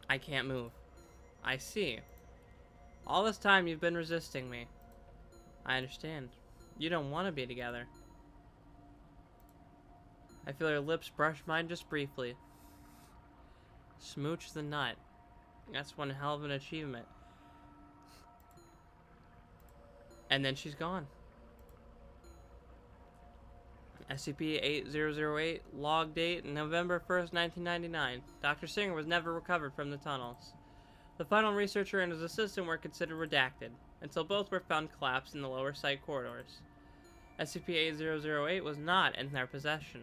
I can't move. I see. All this time you've been resisting me. I understand. You don't want to be together. I feel her lips brush mine just briefly. Smooch the nut. That's one hell of an achievement. And then she's gone. SCP-8008, log date November 1st, 1999. Dr. Singer was never recovered from the tunnels. The final researcher and his assistant were considered redacted, until both were found collapsed in the lower site corridors. SCP-8008 was not in their possession.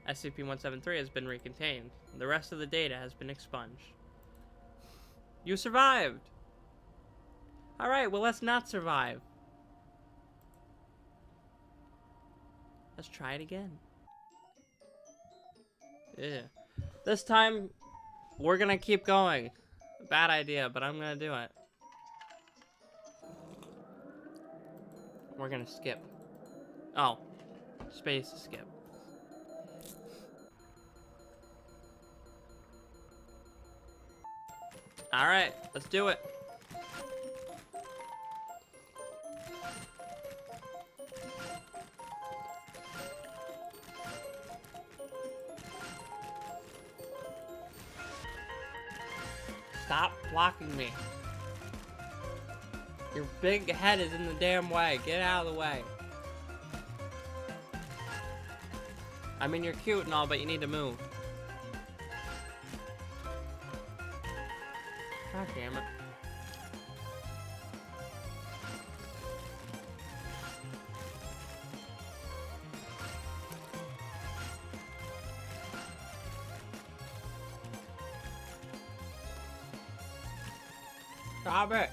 SCP-173 has been recontained. The rest of the data has been expunged. You survived! Alright, well let's not survive. Let's try it again. Yeah. This time, we're gonna keep going. Bad idea, but I'm gonna do it. We're gonna skip. Oh. Space to skip. Alright, let's do it. Stop blocking me. Your big head is in the damn way. Get out of the way. I mean, you're cute and all, but you need to move. God damn it. Stop it.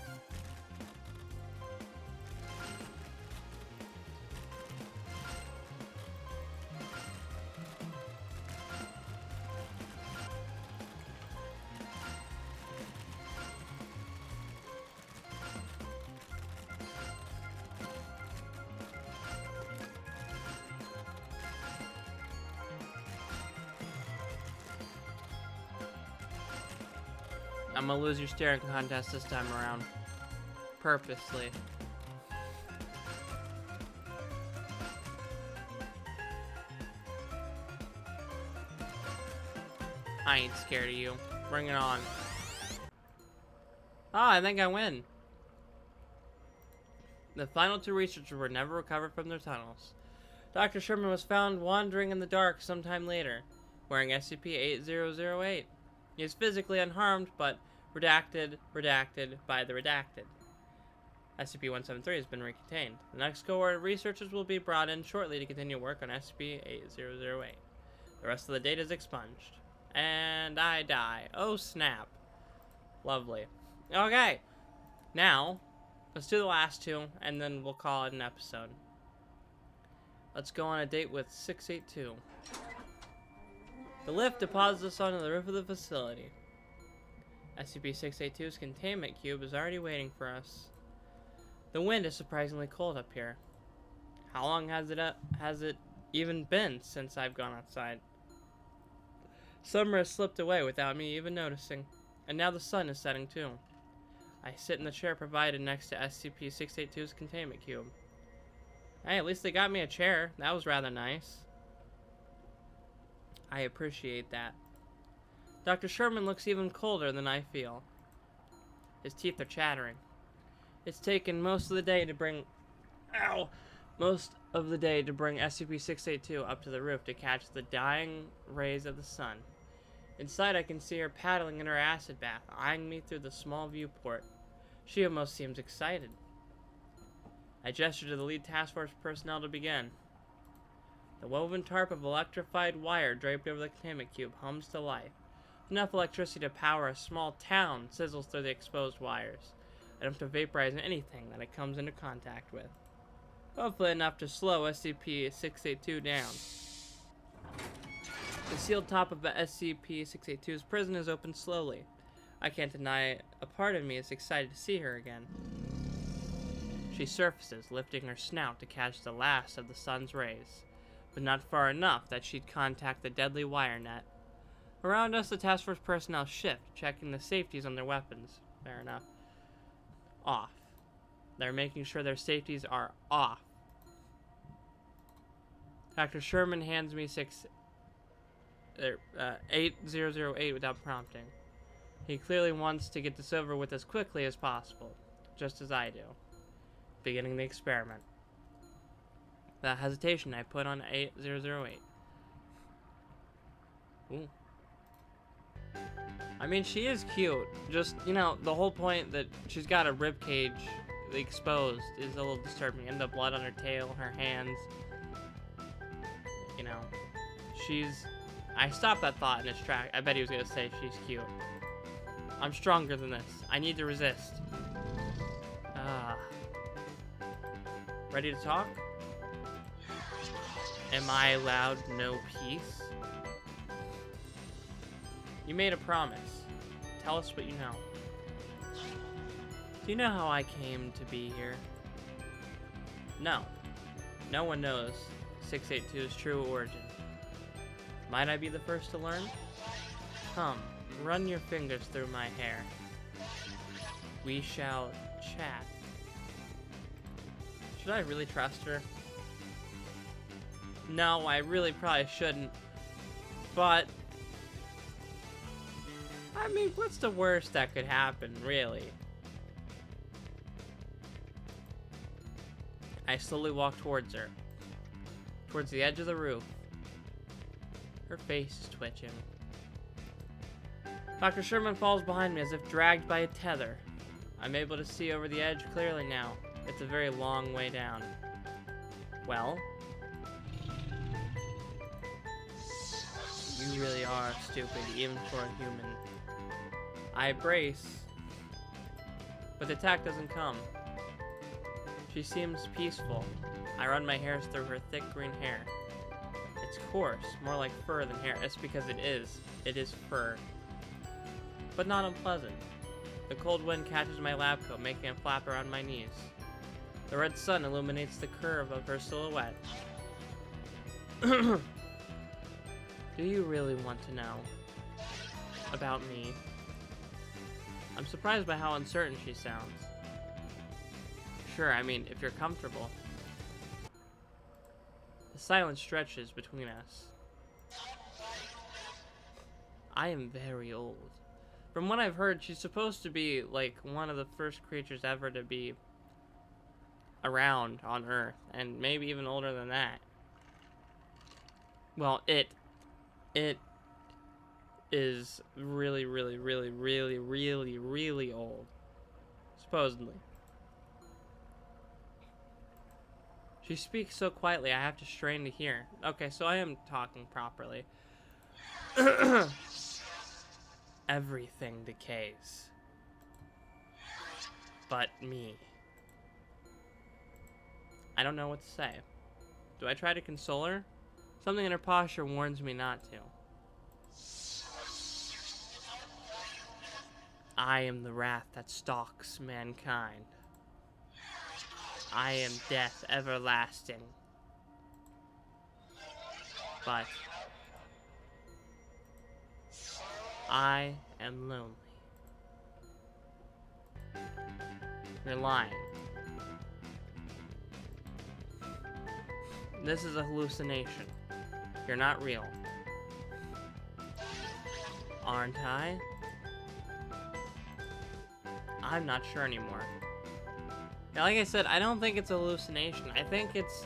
I'm gonna lose your staring contest this time around. Purposely. I ain't scared of you. Bring it on. Ah, I think I win. The final two researchers were never recovered from their tunnels. Dr. Sherman was found wandering in the dark sometime later, wearing SCP-8008. He is physically unharmed, but redacted by the redacted. SCP-173 has been recontained. The next cohort of researchers will be brought in shortly to continue work on SCP-8008. The rest of the data is expunged. And I die. Oh, snap. Lovely. Okay. Now, let's do the last two, and then we'll call it an episode. Let's go on a date with 682. The lift deposits us onto the roof of the facility. SCP-682's containment cube is already waiting for us. The wind is surprisingly cold up here. How long has it even been since I've gone outside? Summer has slipped away without me even noticing, and now the sun is setting too. I sit in the chair provided next to SCP-682's containment cube. Hey, at least they got me a chair. That was rather nice. I appreciate that. Dr. Sherman looks even colder than I feel. His teeth are chattering. It's taken most of the day to bring SCP-682 up to the roof to catch the dying rays of the sun. Inside, I can see her paddling in her acid bath, eyeing me through the small viewport. She almost seems excited. I gesture to the lead task force personnel to begin. The woven tarp of electrified wire draped over the containment cube hums to life. Enough electricity to power a small town sizzles through the exposed wires, enough to vaporize anything that it comes into contact with. Hopefully enough to slow SCP-682 down. The sealed top of the SCP-682's prison is opened slowly. I can't deny a part of me is excited to see her again. She surfaces, lifting her snout to catch the last of the sun's rays, but not far enough that she'd contact the deadly wire net. Around us, the task force personnel shift, checking the safeties on their weapons. Fair enough. Off. They're making sure their safeties are off. Dr. Sherman hands me 8008 without prompting. He clearly wants to get this over with as quickly as possible, just as I do. Beginning the experiment. Without hesitation, I put on 8008. Ooh. I mean, she is cute. Just, you know, the whole point that she's got a rib cage exposed is a little disturbing. And the blood on her tail, her hands. You know, I stopped that thought in its track. I bet he was gonna say she's cute. I'm stronger than this. I need to resist. Ready to talk? Am I allowed no peace? You made a promise. Tell us what you know. Do you know how I came to be here? No. No one knows 682's true origin. Might I be the first to learn? Come, run your fingers through my hair. We shall chat. Should I really trust her? No, I really probably shouldn't. But I mean, what's the worst that could happen, really? I slowly walk towards her. Towards the edge of the roof. Her face is twitching. Dr. Sherman falls behind me as if dragged by a tether. I'm able to see over the edge clearly now. It's a very long way down. Well? You really are stupid, even for a human. I brace, but the attack doesn't come. She seems peaceful. I run my hairs through her thick green hair. It's coarse, more like fur than hair. It's because it is. It is fur. But not unpleasant. The cold wind catches my lab coat, making it flap around my knees. The red sun illuminates the curve of her silhouette. Do you really want to know about me? I'm surprised by how uncertain she sounds. Sure, I mean, if you're comfortable. The silence stretches between us. I am very old. From what I've heard, she's supposed to be, like, one of the first creatures ever to be around on Earth, and maybe even older than that. Well, it is really, really, really, really, really, really old. Supposedly. She speaks so quietly, I have to strain to hear. Okay, so I am talking properly. Everything decays. But me. I don't know what to say. Do I try to console her? Something in her posture warns me not to. I am the wrath that stalks mankind. I am death everlasting. But I am lonely. You're lying. This is a hallucination. You're not real. Aren't I? I'm not sure anymore. Now, like I said, I don't think it's a hallucination. I think it's...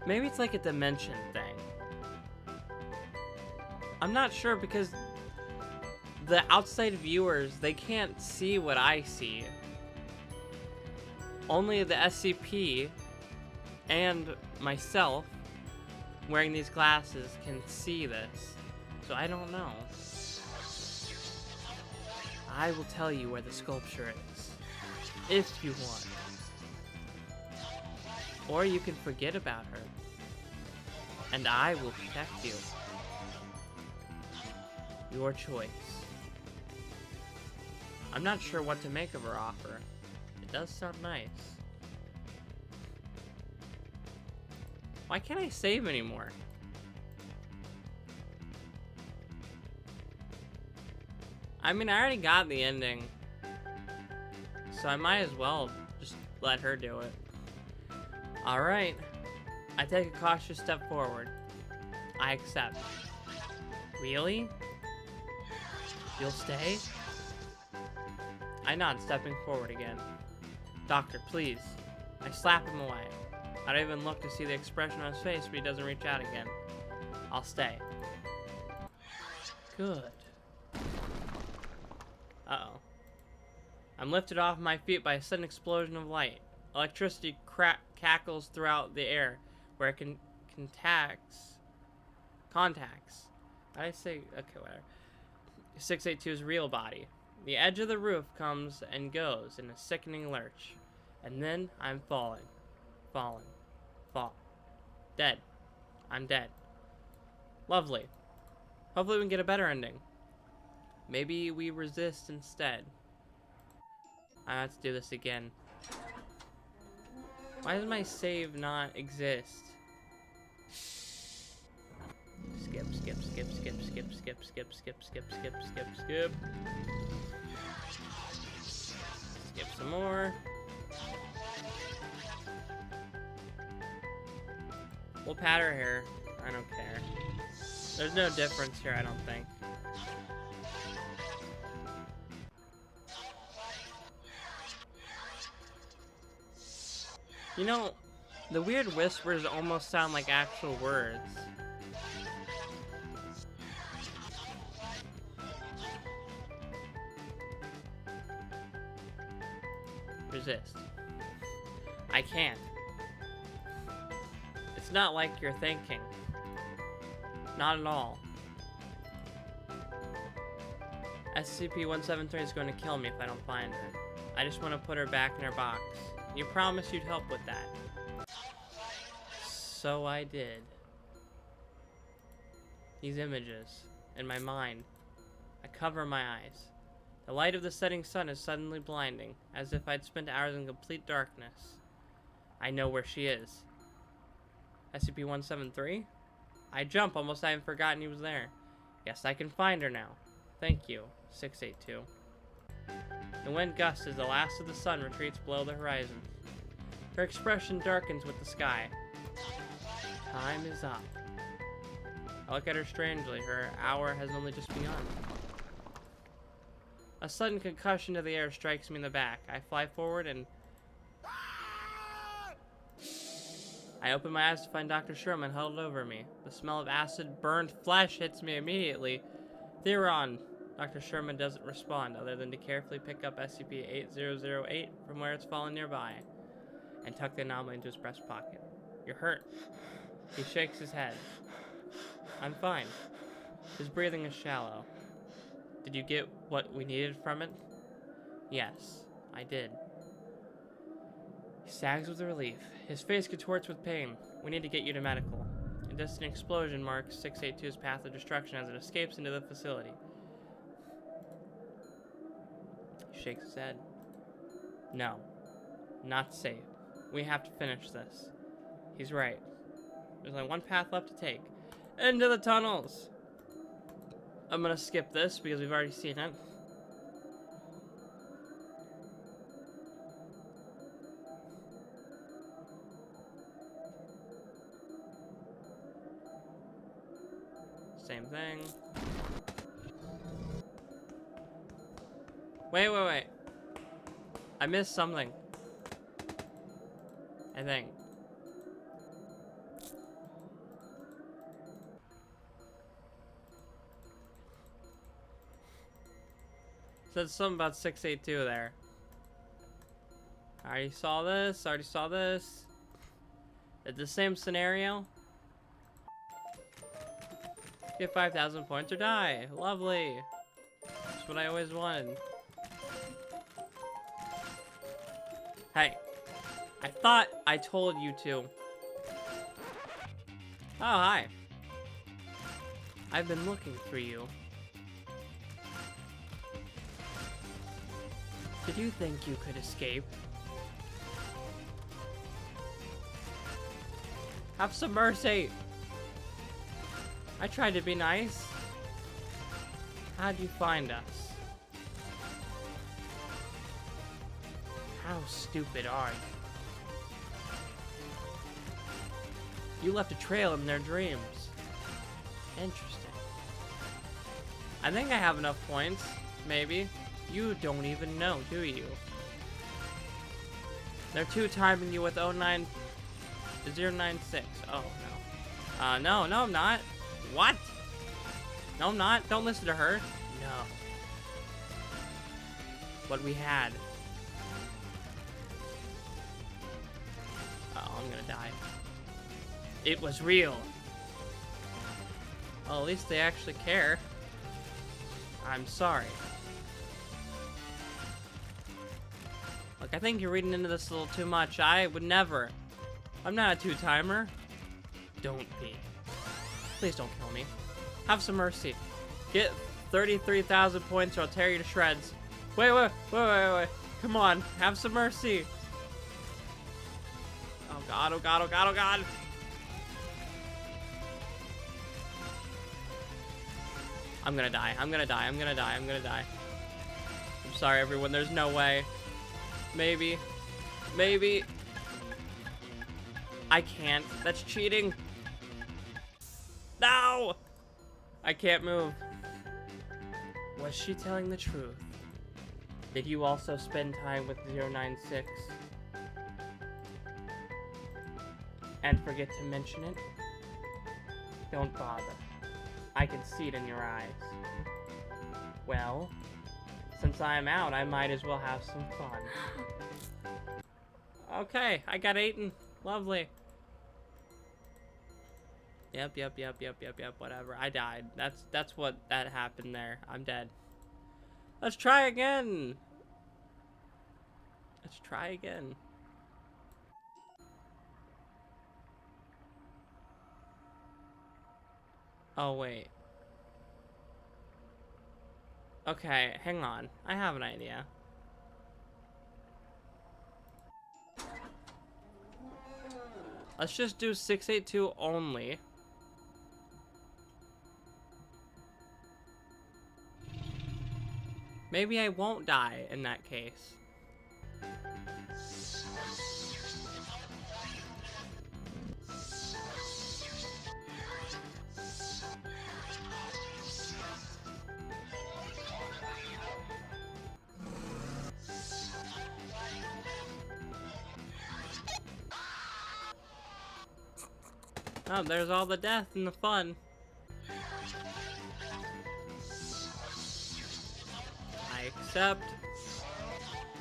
maybe it's like a dimension thing. I'm not sure because the outside viewers, they can't see what I see. Only the SCP and myself wearing these glasses can see this. So I don't know. I will tell you where the sculpture is, if you want. Or you can forget about her, and I will protect you. Your choice. I'm not sure what to make of her offer. It does sound nice. Why can't I save anymore? I mean, I already got the ending, so I might as well just let her do it. Alright. I take a cautious step forward. I accept. Really? You'll stay? I nod, stepping forward again. Doctor, please. I slap him away. I don't even look to see the expression on his face, but he doesn't reach out again. I'll stay. Good. Uh-oh. I'm lifted off my feet by a sudden explosion of light. Electricity cackles throughout the air, where it contacts. How did I say? Okay, whatever. 682's real body. The edge of the roof comes and goes in a sickening lurch. And then I'm falling. Dead. I'm dead. Lovely. Hopefully we can get a better ending. Maybe we resist instead. I have to do this again. Why does my save not exist? Skip. Skip some more. We'll pat her hair. I don't care. There's no difference here, I don't think. You know, the weird whispers almost sound like actual words. Resist. I can't. It's not like you're thinking. Not at all. SCP-173 is going to kill me if I don't find her. I just want to put her back in her box. You promised you'd help with that. So I did. These images, in my mind, I cover my eyes. The light of the setting sun is suddenly blinding, as if I'd spent hours in complete darkness. I know where she is. SCP-173? I jump, almost I haven't forgotten he was there. Yes, I can find her now. Thank you, 682. The wind gusts as the last of the sun retreats below the horizon. Her expression darkens with the sky. Time is up. I look at her strangely. Her hour has only just begun. A sudden concussion to the air strikes me in the back. I fly forward and... I open my eyes to find Dr. Sherman huddled over me. The smell of acid-burned flesh hits me immediately. Theron. Dr. Sherman doesn't respond other than to carefully pick up SCP-8008 from where it's fallen nearby and tuck the anomaly into his breast pocket. You're hurt. He shakes his head. I'm fine. His breathing is shallow. Did you get what we needed from it? Yes, I did. He sags with relief. His face contorts with pain. We need to get you to medical. A distant explosion marks 682's path of destruction as it escapes into the facility. He shakes his head. No. Not safe. We have to finish this. He's right. There's only one path left to take. Into the tunnels! I'm gonna skip this because we've already seen it. Same thing. Wait. I missed something. I think. Said something about 682 there. I already saw this. It's the same scenario. Get 5,000 points or die. Lovely. That's what I always wanted. Hey. I thought I told you to. Oh, hi. I've been looking for you. Did you think you could escape? Have some mercy! I tried to be nice. How'd you find us? How stupid are you? You left a trail in their dreams. Interesting. I think I have enough points, maybe. You don't even know, do you? They're two-timing you with 096. Oh, no. No, I'm not. What? No, I'm not. Don't listen to her. No. What we had. Oh, I'm gonna die. It was real. Well, at least they actually care. I'm sorry. Look, I think you're reading into this a little too much. I would never. I'm not a two-timer. Don't be. Please don't kill me. Have some mercy. Get 33,000 points or I'll tear you to shreds. Wait. Come on. Have some mercy. Oh god. I'm gonna die. I'm sorry, everyone. There's no way. Maybe. Maybe. I can't. That's cheating. No! I can't move. Was she telling the truth? Did you also spend time with 096? And forget to mention it? Don't bother. I can see it in your eyes. Well, since I am out, I might as well have some fun. Okay, I got eaten. Lovely. Yep, whatever. I died. That's what that happened there. I'm dead. Let's try again. Let's try again. Oh, wait. Okay, hang on. I have an idea. Let's just do 682 only. Maybe I won't die in that case. Oh, there's all the death and the fun. I accept.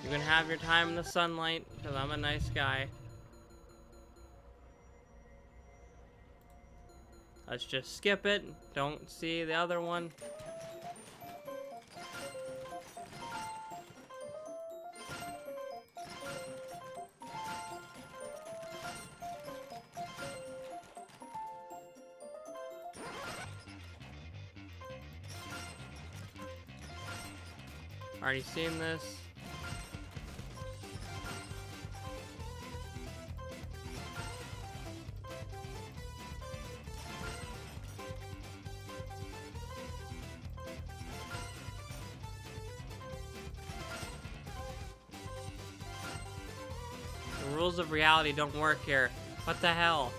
You can have your time in the sunlight, because I'm a nice guy. Let's just skip it. Don't see the other one. Already seen this. The rules of reality don't work here. What the hell?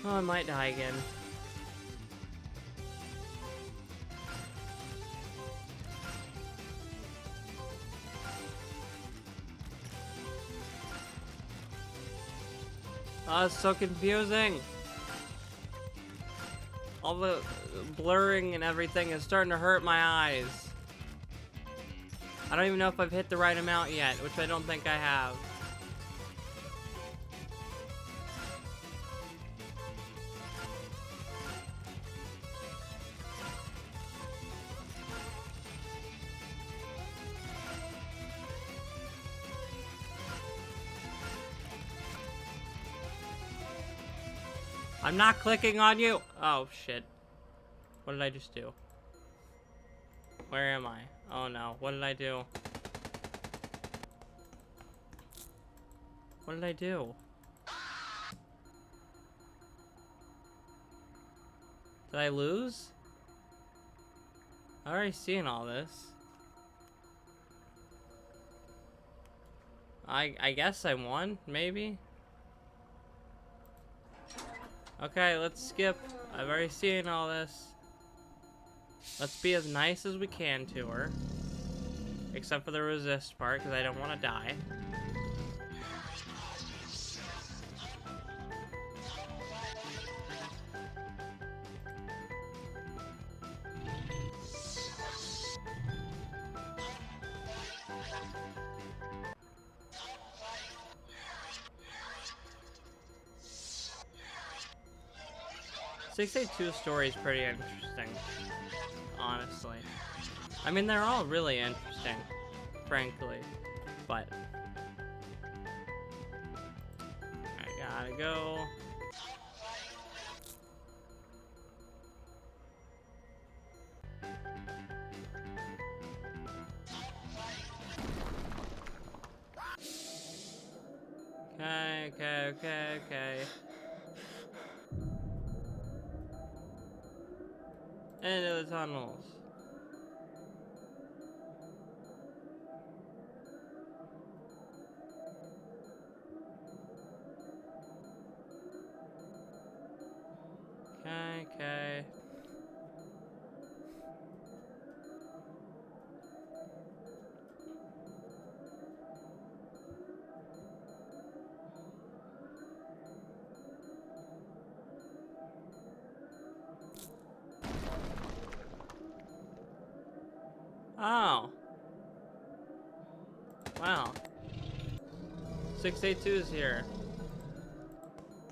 Oh, I might die again. Oh, it's so confusing. All the blurring and everything is starting to hurt my eyes. I don't even know if I've hit the right amount yet, which I don't think I have. I'm not clicking on you. Oh, shit. What did I just do? Where am I? Oh, no. What did I do? What did I do? Did I lose? I already seen all this. I guess I won, maybe? Okay, let's skip. I've already seen all this. Let's be as nice as we can to her. Except for the resist part, because I don't want to die. .682 story is pretty interesting, honestly. I mean, they're all really interesting, frankly, but I gotta go. okay. Into the tunnels. Okay. Oh. Wow. 682's here.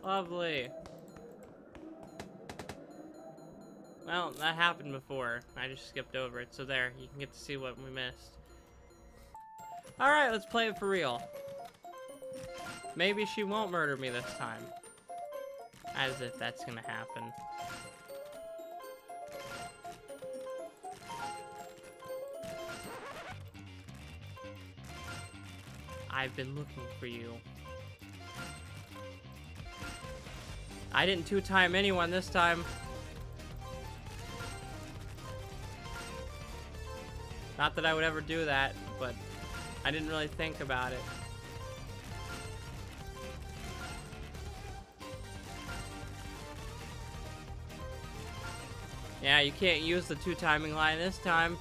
Lovely. Well, that happened before. I just skipped over it. So there, you can get to see what we missed. Alright, let's play it for real. Maybe she won't murder me this time. As if that's gonna happen. I've been looking for you. I didn't two-time anyone this time. Not that I would ever do that, but I didn't really think about it. Yeah, you can't use the two-timing line this time.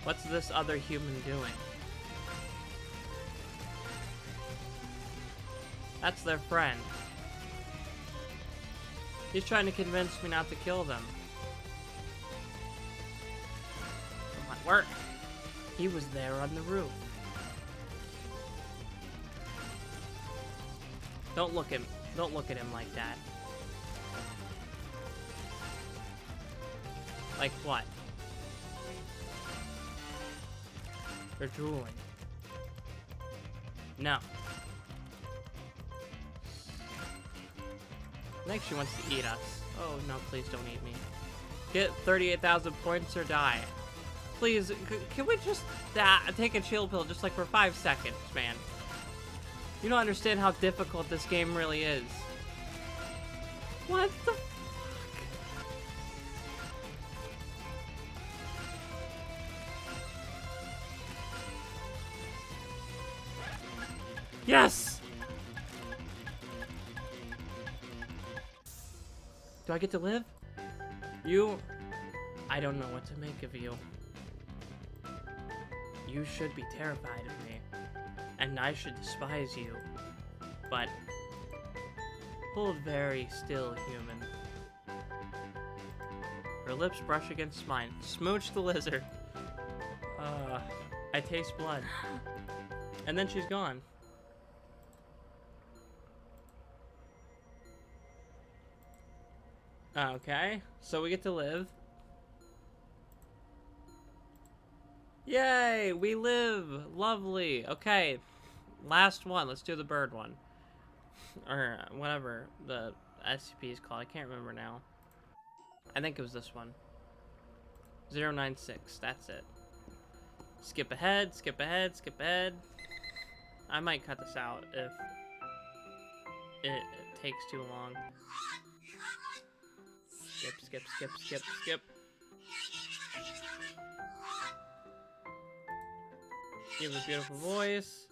What's this other human doing? That's their friend. He's trying to convince me not to kill them. Come on, work. He was there on the roof. Don't look at him like that. Like what? They're drooling. No. I think she wants to eat us. Oh no, please don't eat me. Get 38,000 points or die. Please, can we just take a chill pill just like for 5 seconds, man? You don't understand how difficult this game really is. What the fuck? Yes! Do I get to live? I don't know what to make of you. You should be terrified of me. And I should despise you. But hold very still, human. Her lips brush against mine. Smooch the lizard. I taste blood. And then she's gone. Okay, so we get to live. Yay, we live. Lovely. Okay, last one. Let's do the bird one. Or whatever the SCP is called. I can't remember now. I think it was this one. 096. That's it. Skip ahead, skip ahead, skip ahead. I might cut this out if it takes too long. Skip. You have a beautiful voice.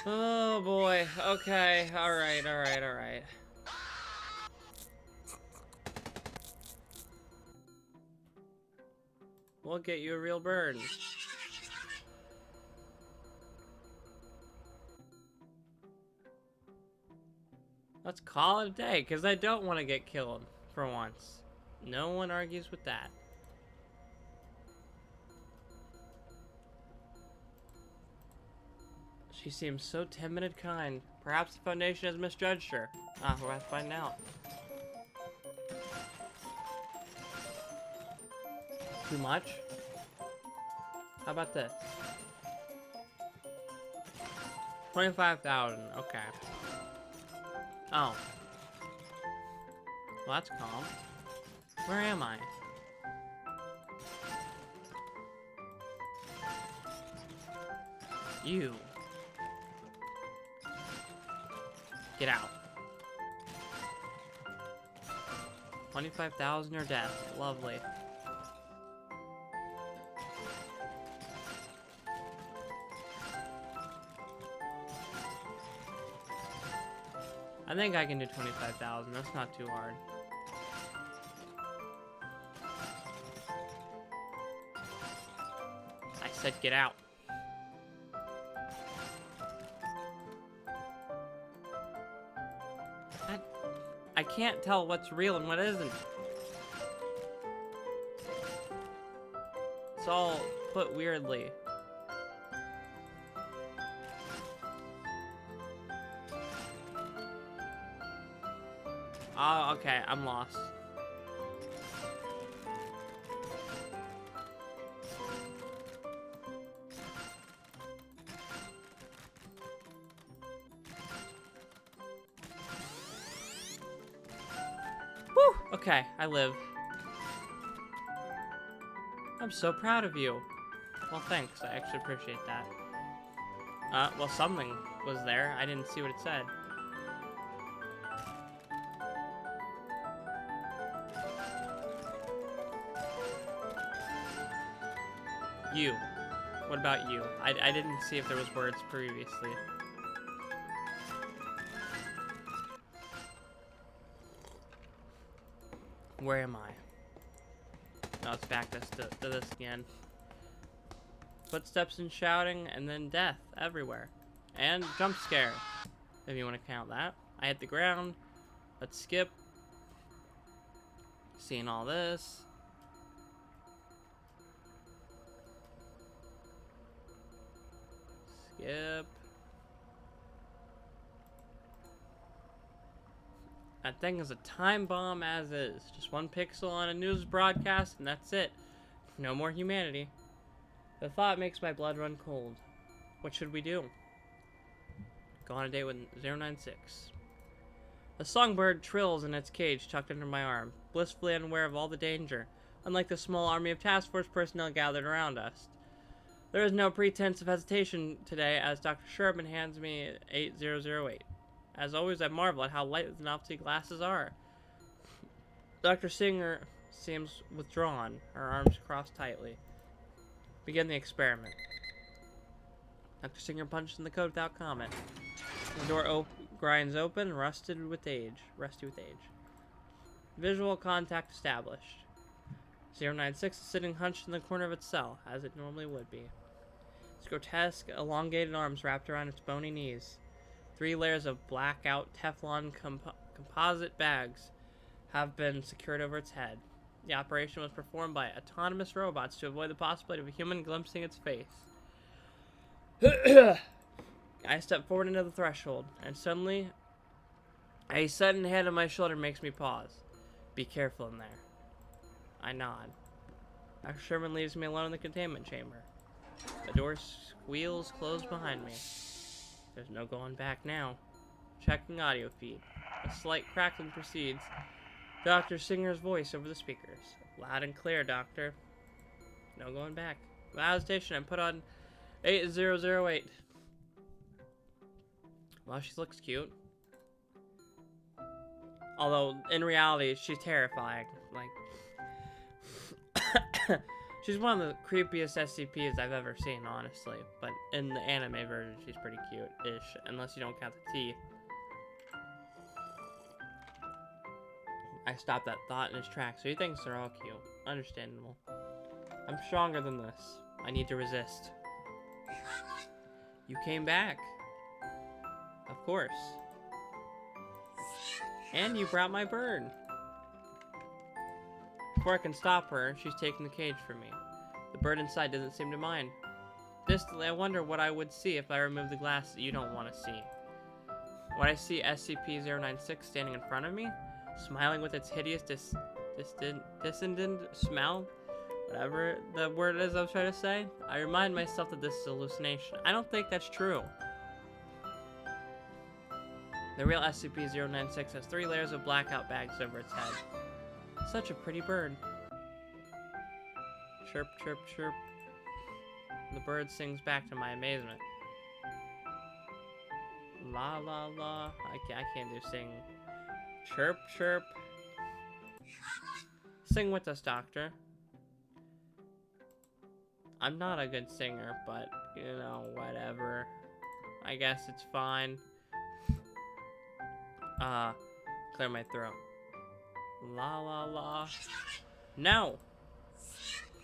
Oh boy. Okay. Alright. We'll get you a real bird. Let's call it a day, because I don't want to get killed for once. No one argues with that. She seems so timid and kind. Perhaps the Foundation has misjudged her. We'll have to find out. Too much? How about this? 25,000. Okay. Oh. Well, that's calm. Where am I? You. Get out. 25,000 or death. Lovely. I think I can do 25,000. That's not too hard. I said get out. I can't tell what's real and what isn't. It's all put weirdly. Oh, okay, I'm lost. Whew, okay, I live. I'm so proud of you. Well, thanks, I actually appreciate that. Well, something was there. I didn't see what it said. You. What about you? I didn't see if there was words previously. Where am I? Now let's back this to this again. Footsteps and shouting, and then death everywhere. And jump scare, if you want to count that. I hit the ground. Let's skip. Seeing all this. Skip. That thing is a time bomb as is. Just one pixel on a news broadcast and that's it. No more humanity. The thought makes my blood run cold. What should we do? Go on a date with 096. A songbird trills in its cage tucked under my arm, blissfully unaware of all the danger, unlike the small army of task force personnel gathered around us. There is no pretense of hesitation today as Dr. Sherman hands me 8008. As always, I marvel at how light the novelty glasses are. Dr. Singer seems withdrawn, her arms crossed tightly. Begin the experiment. Dr. Singer punched in the code without comment. The door grinds open, rusty with age. Visual contact established. 096 is sitting hunched in the corner of its cell, as it normally would be. Its grotesque, elongated arms wrapped around its bony knees. 3 layers of blackout Teflon composite bags have been secured over its head. The operation was performed by autonomous robots to avoid the possibility of a human glimpsing its face. I step forward into the threshold, and suddenly, a sudden hand on my shoulder makes me pause. Be careful in there. I nod. Dr. Sherman leaves me alone in the containment chamber. The door squeals closed behind me. There's no going back now. Checking audio feed. A slight crackling precedes Dr. Singer's voice over the speakers. Loud and clear, Doctor. No going back. Without hesitation, I put on 8008. Well, she looks cute. Although, in reality, she's terrifying. Like, she's one of the creepiest SCPs I've ever seen, honestly. But in the anime version, she's pretty cute-ish, unless you don't count the teeth. I stopped that thought in its tracks, so he thinks they're all cute. Understandable. I'm stronger than this. I need to resist. You came back. Of course. And you brought my bird. Before I can stop her, she's taking the cage from me. The bird inside doesn't seem to mind. Distantly, I wonder what I would see if I removed the glass that you don't want to see. When I see SCP-096 standing in front of me, smiling with its hideous, dissonant smile, whatever the word is I was trying to say. I remind myself that this is a hallucination. I don't think that's true. The real SCP-096 has 3 layers of blackout bags over its head. Such a pretty bird. Chirp, chirp, chirp. The bird sings back to my amazement. La la la. I can't do sing. Chirp, chirp. Sing with us, Doctor. I'm not a good singer, but, you know, whatever. I guess it's fine. Clear my throat. La la la. No!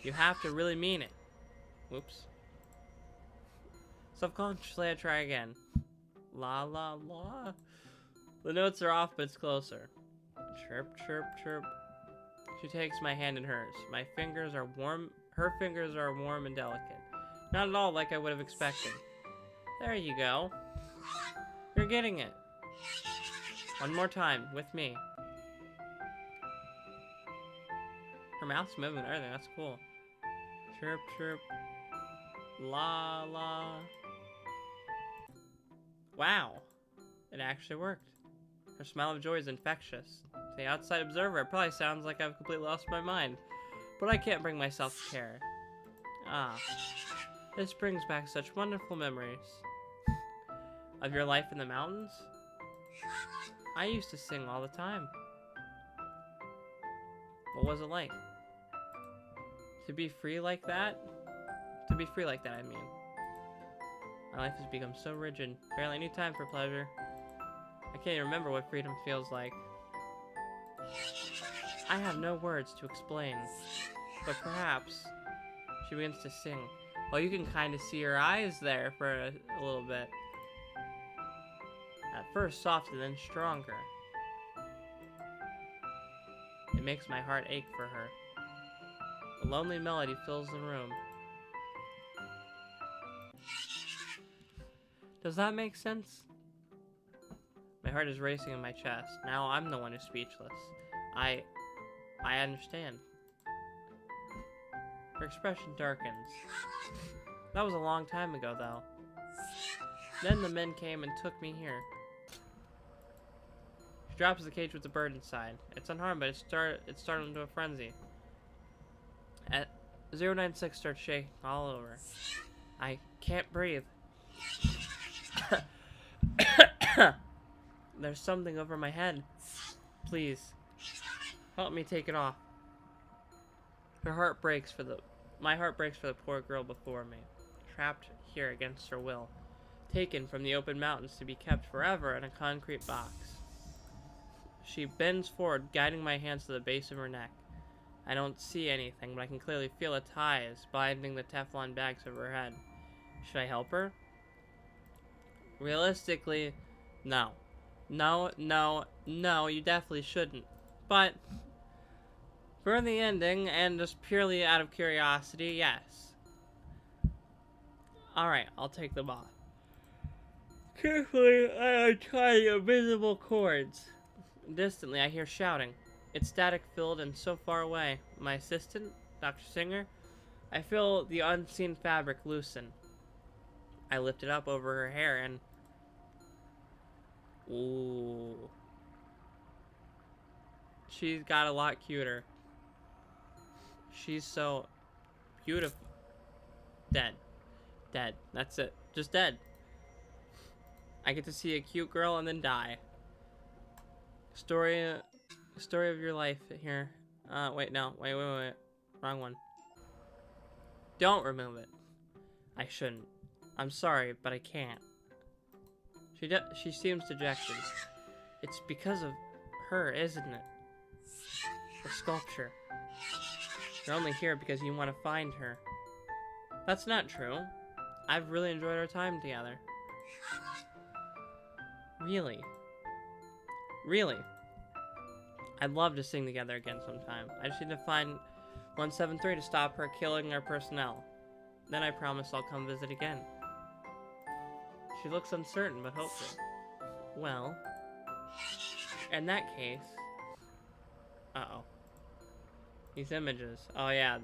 You have to really mean it. Whoops. Subconsciously, I try again. La la la. The notes are off, but it's closer. Chirp, chirp, chirp. She takes my hand in hers. My fingers are warm. Her fingers are warm and delicate. Not at all like I would have expected. There you go. You're getting it. One more time, with me. Her mouth's moving and everything, that's cool. Chirp, chirp. La, la. Wow. It actually worked. Her smile of joy is infectious. To the outside observer, it probably sounds like I've completely lost my mind. But I can't bring myself to care. Ah. This brings back such wonderful memories. Of your life in the mountains? I used to sing all the time. What was it like? To be free like that? To be free like that, I mean. My life has become so rigid. Barely any time for pleasure. I can't even remember what freedom feels like. I have no words to explain. But perhaps she begins to sing. Well, you can kind of see her eyes there for a little bit. At first soft and then stronger. It makes my heart ache for her. A lonely melody fills the room. Does that make sense? My heart is racing in my chest. Now I'm the one who's speechless. I understand. Her expression darkens. That was a long time ago, though. Then the men came and took me here. She drops the cage with the bird inside. It's unharmed, but it startled into a frenzy. At 096 starts shaking all over. I can't breathe. There's something over my head. Please, help me take it off. My heart breaks for the poor girl before me, trapped here against her will, taken from the open mountains to be kept forever in a concrete box. She bends forward, guiding my hands to the base of her neck. I don't see anything, but I can clearly feel the ties binding the Teflon bags over her head. Should I help her? Realistically, no. No, no, no, you definitely shouldn't. But for the ending, and just purely out of curiosity, yes. Alright, I'll take them off. Carefully, I untie invisible cords. Distantly, I hear shouting. It's static-filled and so far away. My assistant, Dr. Singer, I feel the unseen fabric loosen. I lift it up over her hair and... Ooh. She's got a lot cuter. She's so beautiful. Dead. Dead. That's it. Just dead. I get to see a cute girl and then die. Story of your life here. Wait, no. Wait. Wrong one. Don't remove it. I shouldn't. I'm sorry, but I can't. She seems dejected. It's because of her, isn't it? The sculpture. You're only here because you want to find her. That's not true. I've really enjoyed our time together. Really? Really? I'd love to sing together again sometime. I just need to find 173 to stop her killing our personnel. Then I promise I'll come visit again. She looks uncertain but hopeful. Well, in that case... Uh-oh. These images. Oh yeah,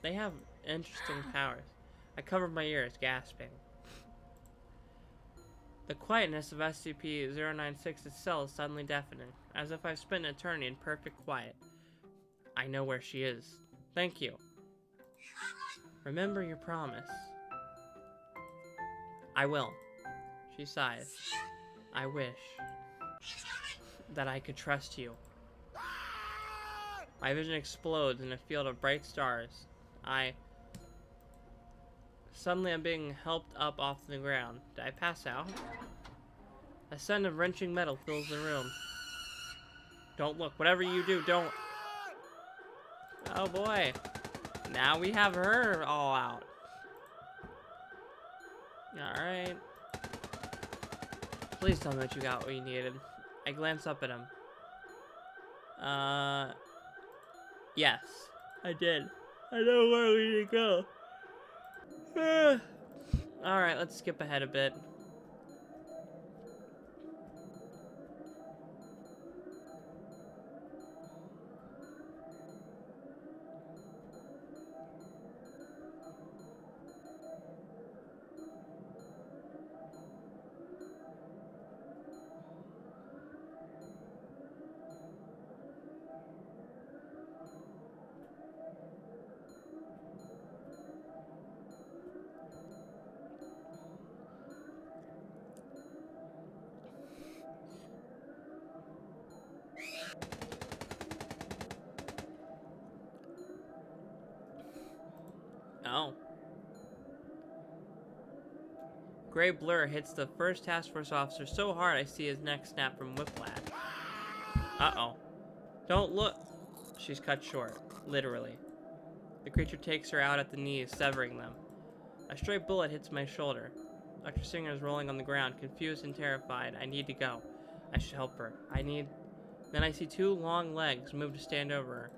They have interesting powers. I covered my ears, gasping. The quietness of SCP-096's cell is suddenly deafening, as if I've spent an eternity in perfect quiet. I know where she is. Thank you. Remember your promise. I will. She sighs. I wish that I could trust you. My vision explodes in a field of bright stars. Suddenly I'm being helped up off the ground. Did I pass out? A sound of wrenching metal fills the room. Don't look. Whatever you do, don't. Oh boy. Now we have her all out. Alright. Please tell me that you got what you needed. I glance up at him. Yes. I did. I know where we need to go. Alright, let's skip ahead a bit. Oh. Gray blur hits the first task force officer so hard I see his neck snap from whiplash. Uh-oh. Don't look. She's cut short. Literally. The creature takes her out at the knees, severing them. A stray bullet hits my shoulder. Dr. Singer is rolling on the ground, confused and terrified. I need to go. I should help her. Then I see two long legs move to stand over her.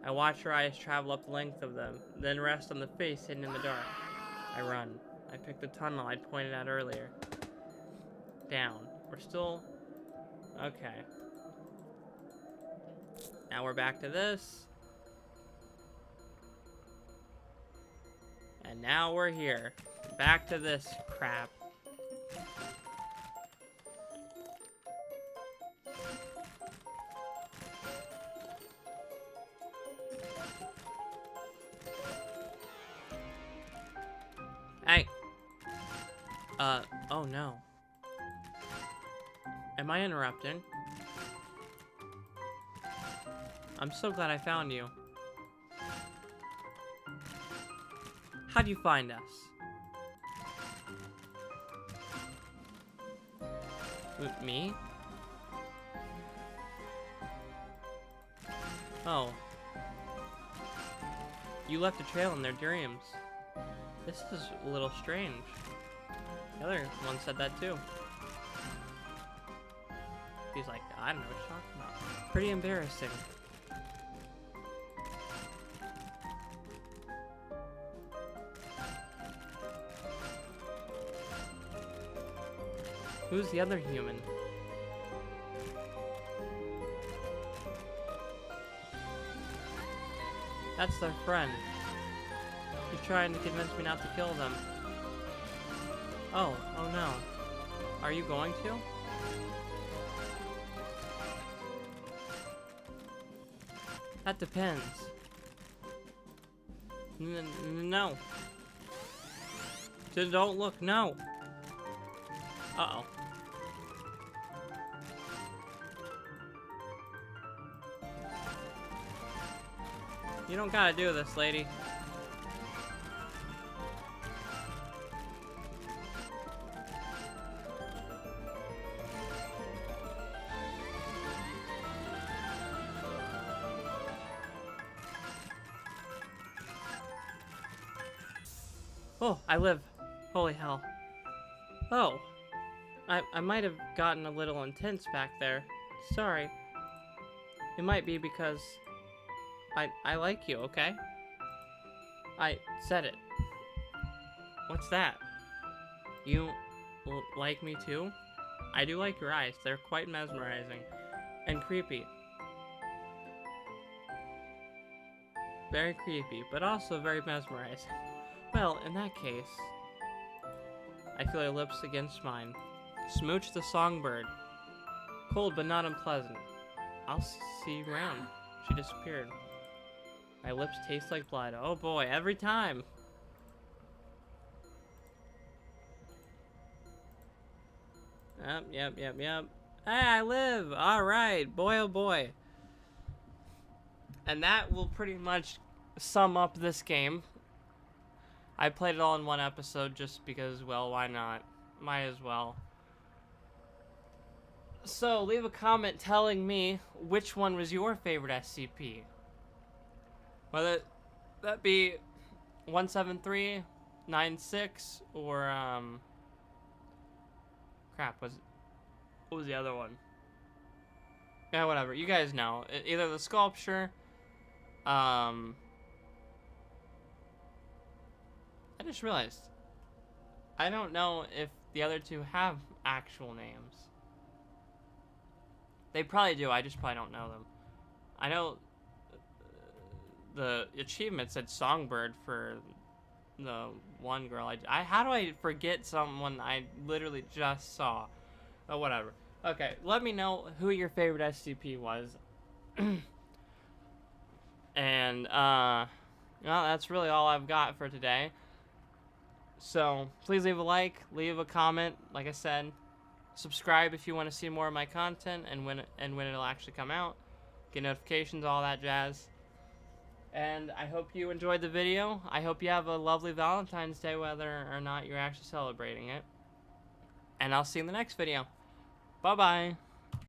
I watch her eyes travel up the length of them, then rest on the face hidden in the dark. I run. I pick the tunnel I'd pointed at earlier. Down. We're still... Okay. Now we're back to this. And now we're here. Back to this crap. Hey. Oh no. Am I interrupting? I'm so glad I found you. How'd you find us? Me? Oh. You left a trail in their dreams. This is a little strange. The other one said that too. He's like, I don't know what you're talking about. Pretty embarrassing. Who's the other human? That's their friend. He's trying to convince me not to kill them. Oh no. Are you going to? That depends. No. Don't look, no. Uh-oh. You don't gotta do this, lady. Oh, I live. Holy hell. Oh. I might have gotten a little intense back there. Sorry. It might be because I like you, okay? I said it. What's that? You like me too? I do like your eyes. They're quite mesmerizing. And creepy. Very creepy, but also very mesmerizing. Well, in that case, I feel your lips against mine. Smooch the songbird. Cold but not unpleasant. I'll see you around. She disappeared. My lips taste like blood. Oh boy, every time. Yep. Hey, I live! Alright, boy oh boy. And that will pretty much sum up this game. I played it all in one episode just because, well, why not? Might as well. So, leave a comment telling me which one was your favorite SCP. Whether that be 17396 or, crap, what was the other one? Yeah, whatever. You guys know. Either the sculpture, I just realized. I don't know if the other two have actual names. They probably do. I just probably don't know them. I know the achievement said Songbird for the one girl. How do I forget someone I literally just saw? Oh, whatever. Okay, let me know who your favorite SCP was. And, well, that's really all I've got for today. So, please leave a like, leave a comment, like I said. Subscribe if you want to see more of my content and when it'll actually come out. Get notifications, all that jazz. And I hope you enjoyed the video. I hope you have a lovely Valentine's Day, whether or not you're actually celebrating it. And I'll see you in the next video. Bye-bye.